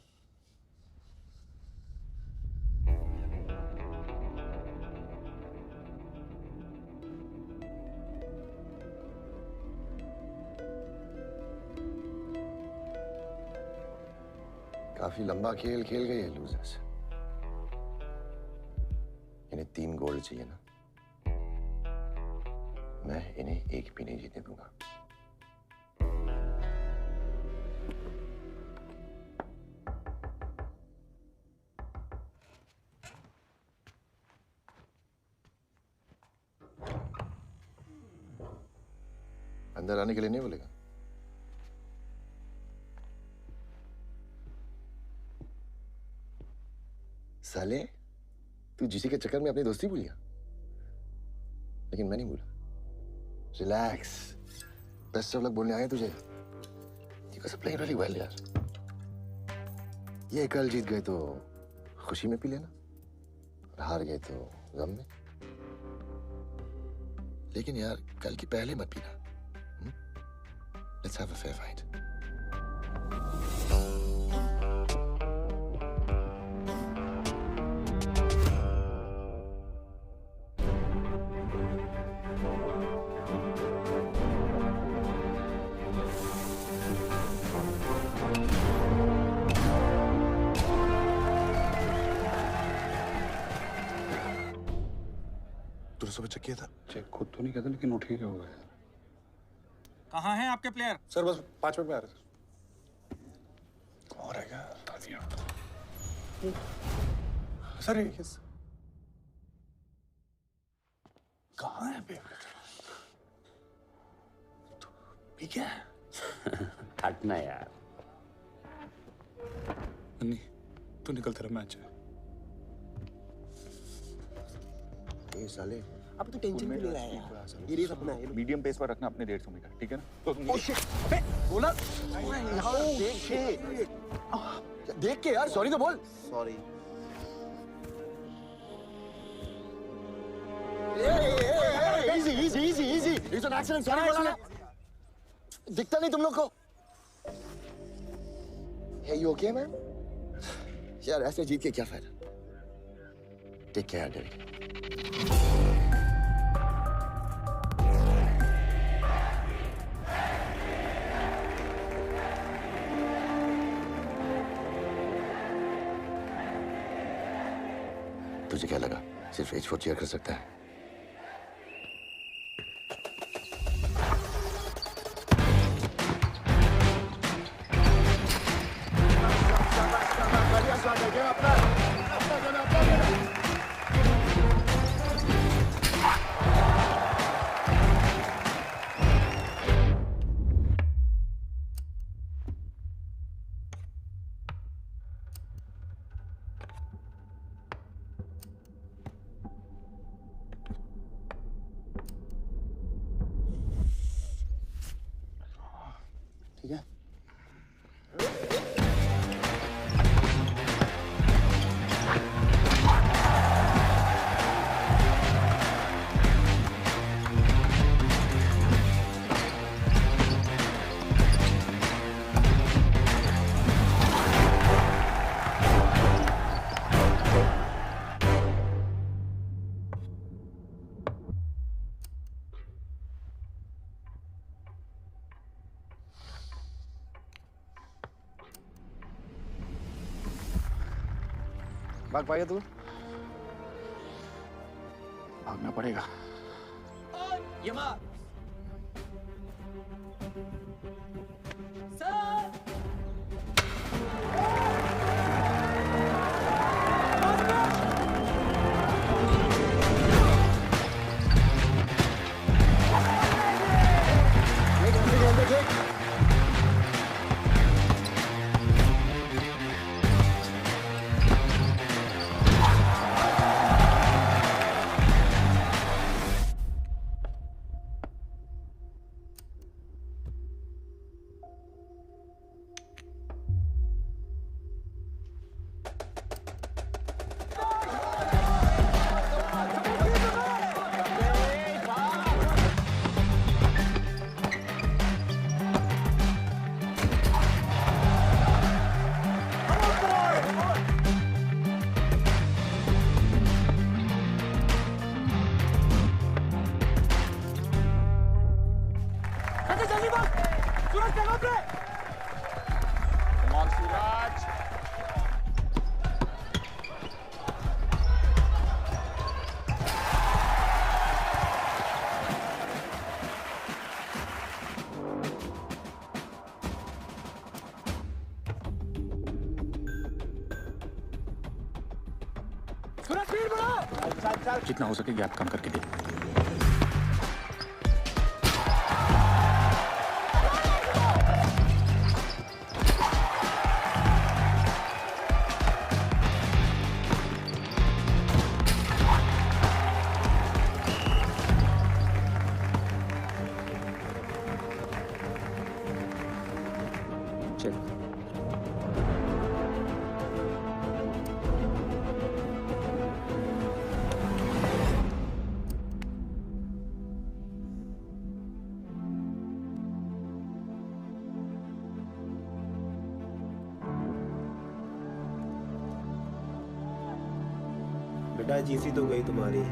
काफी लंबा खेल खेल गए ये लूजर्स. इन्हें 3 गोल्ड चाहिए ना. मैं इन्हें एक भी नहीं जीतने दूंगा. अंदर आने के लिए नहीं बोलेगा. साले, तू जीसी के चक्कर में अपनी दोस्ती भूल गया. लेकिन मैं नहीं भूला. रिलैक्स. बेस्ट ऑफ लक बोलने आए तुझे. You guys are playing really well यार. ये कल जीत गए तो खुशी में पी लेना, और हार गए तो गम में. लेकिन यार कल की पहले मत पीना. Let's have a fair fight. तूने सुबह चेक किया था? चेक खुद तो नहीं कहता, लेकिन उठ ही गया। कहाँ हैं आपके प्लेयर? सर बस 5 मिनट में आ रहे कौन रहेगा? सर ये कहाँ है बेबी? ठीक है। हटना यार। नहीं, तू निकल, तेरा मैच है। ये साले अब तू टेंशन क्यों ले रहा है यार? ये रेस अपना है। मीडियम पेस पर रखना अपने 150 मीटर, ठीक है ना? तो ओ शिट, अबे बोला देख के यार, सॉरी तो बोल। Sorry. Easy easy easy easy, it's an accident, sorry बोला ना। दिखता नहीं तुम लोग को? Hey, you okay, man? यार ऐसे जीत के क्या फायदा? Take care David. तुझे क्या लगा सिर्फ H4 चेयर कर सकता है? ठीक है। भाग पाएगा तू? भागना पड़ेगा। यमा जितना हो सके गैप कम करके दे। बेटा जीसी तो गई तुम्हारी।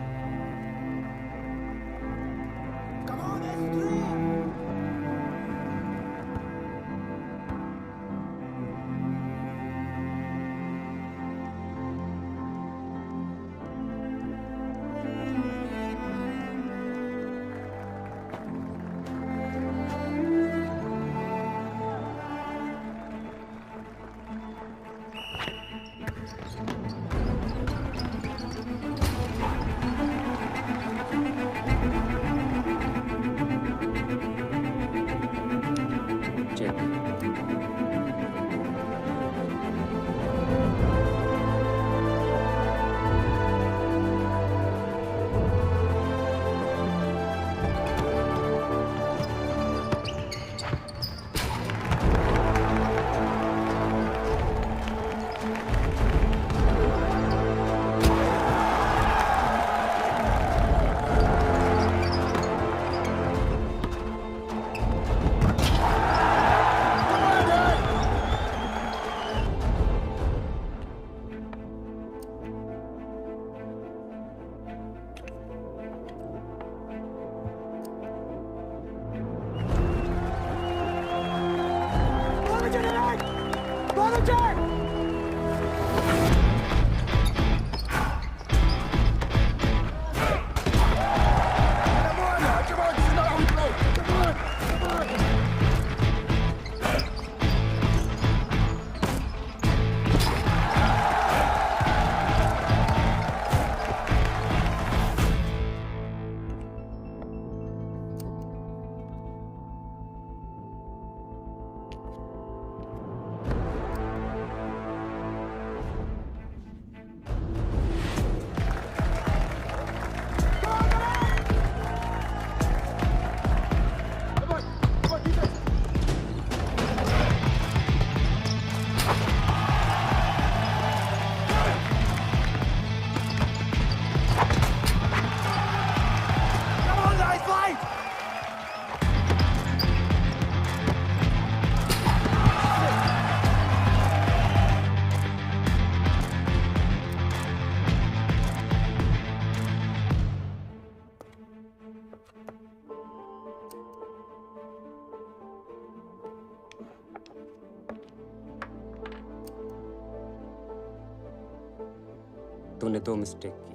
तूने 2 मिस्टेक की।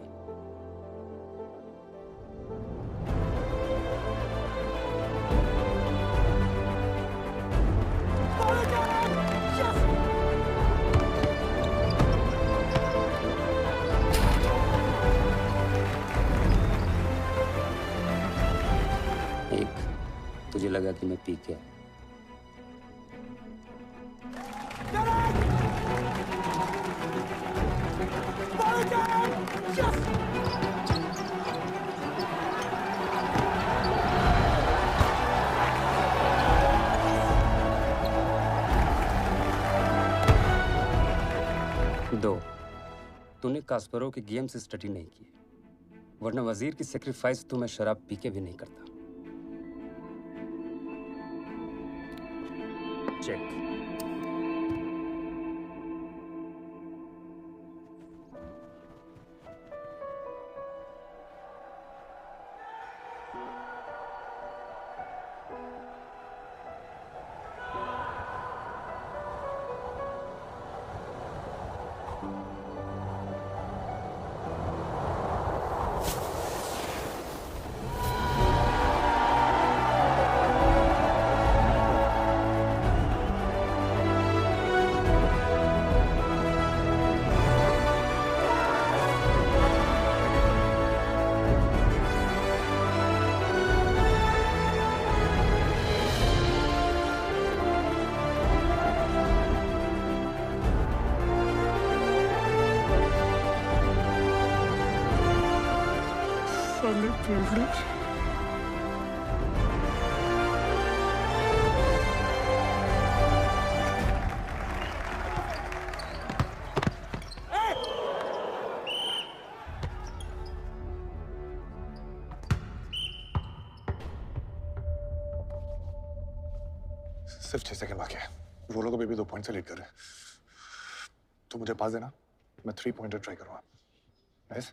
एक, तुझे लगा कि मैं पी के आया। दो, तूने कास्परोव के गेम से स्टडी नहीं की, वरना वजीर की सेक्रीफाइस तो मैं शराब पी के भी नहीं करता। चेक। सिर्फ 6 सेकंड बाकी है। वो लोग अभी भी 2 पॉइंट से लीड कर रहे हैं। तो मुझे पास देना, मैं 3 पॉइंटर ट्राई करूंगा। नाइस।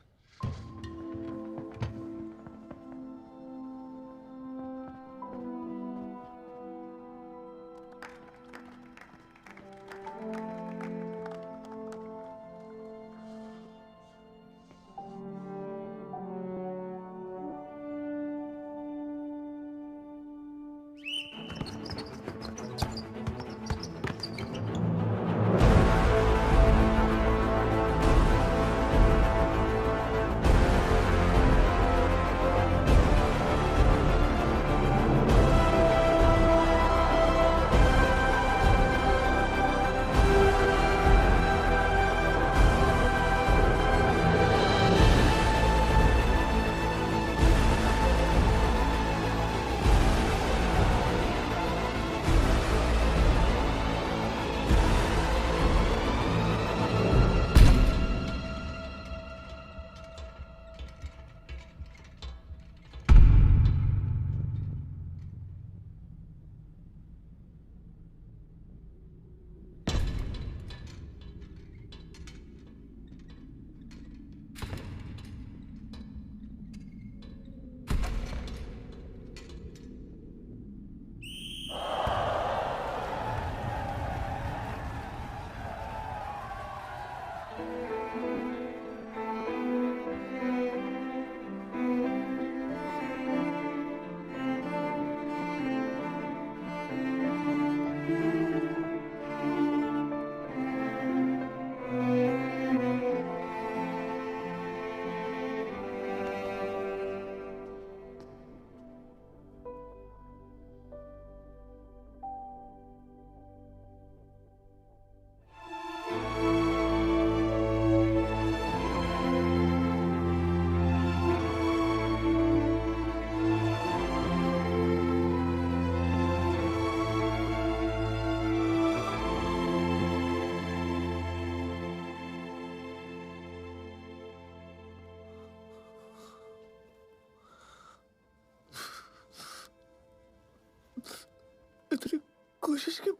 इतनी कोशिश के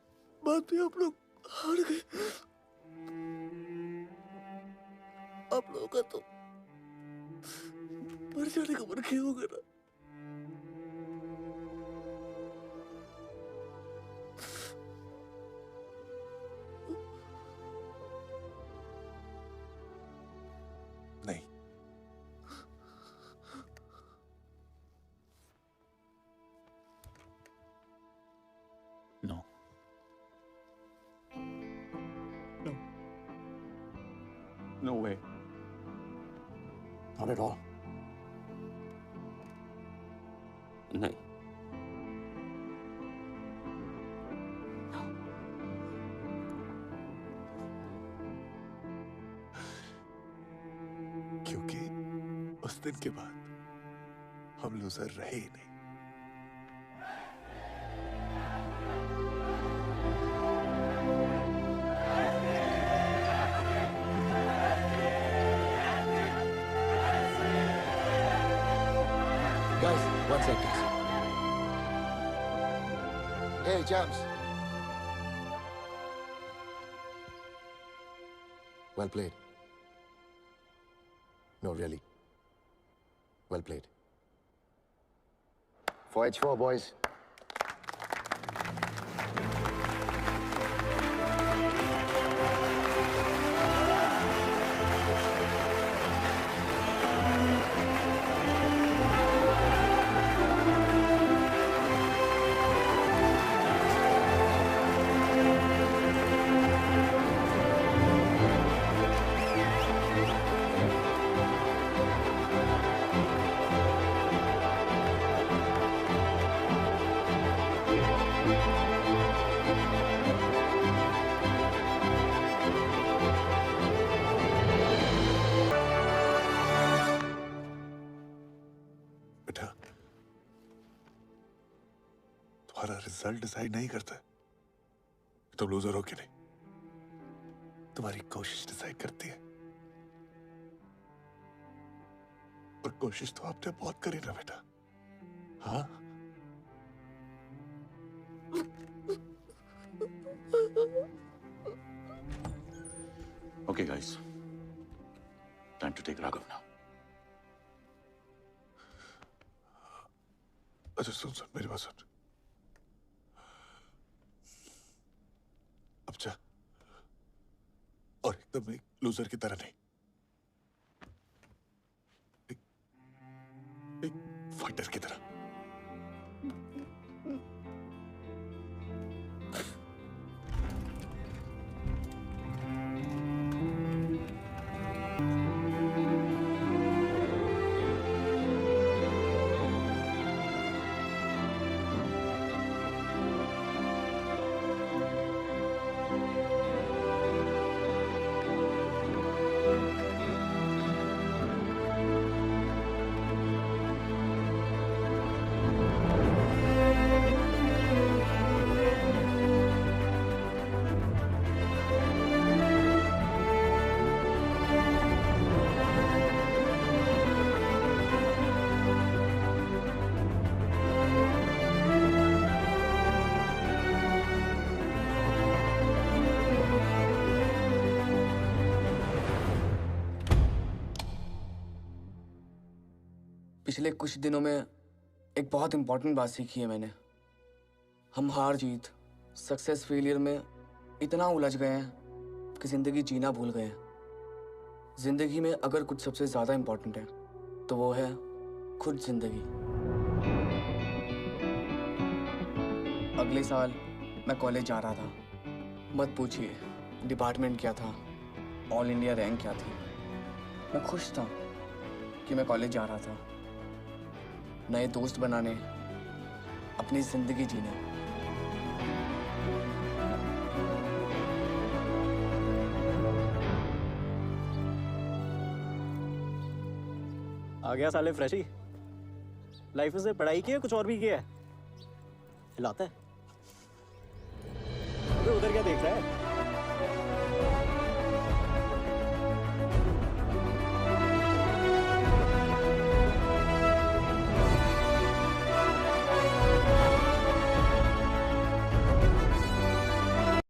बाद भी आप लोग हार गए। आप लोगों का तो मर जाने का मन किया होगा ना। नहीं, No. No. No way. Not at all. नहीं। क्योंकि उस दिन के बाद हम लूजर रहे ही नहीं। Guys, 1 second. Hey, James. Well played. No, really. Well played. 4H4, boys. बेटा, तुम्हारा रिजल्ट डिसाइड नहीं करता है तुम लूजर हो कि नहीं। तुम्हारी कोशिश डिसाइड करती है, और कोशिश तो आपने बहुत करी ना बेटा। हाँ, Okay, guys. Time to take Raghav now. अच्छा सुन मेरी बात सुन। अब जा, और एकदम एक लूजर की तरह नहीं, एक फाइटर की तरह। पिछले कुछ दिनों में एक बहुत इंपॉर्टेंट बात सीखी है मैंने। हम हार जीत, सक्सेस फेलियर में इतना उलझ गए हैं कि जिंदगी जीना भूल गए हैं। जिंदगी में अगर कुछ सबसे ज्यादा इंपॉर्टेंट है तो वो है खुद जिंदगी। अगले साल मैं कॉलेज जा रहा था। मत पूछिए डिपार्टमेंट क्या था, ऑल इंडिया रैंक क्या थी। मैं खुश था कि मैं कॉलेज जा रहा था, नए दोस्त बनाने, अपनी जिंदगी जीने। आ गया साले फ्रेशी। लाइफ में से पढ़ाई की है कुछ और भी किया है? हिलाता है। अबे उधर क्या देख रहा है?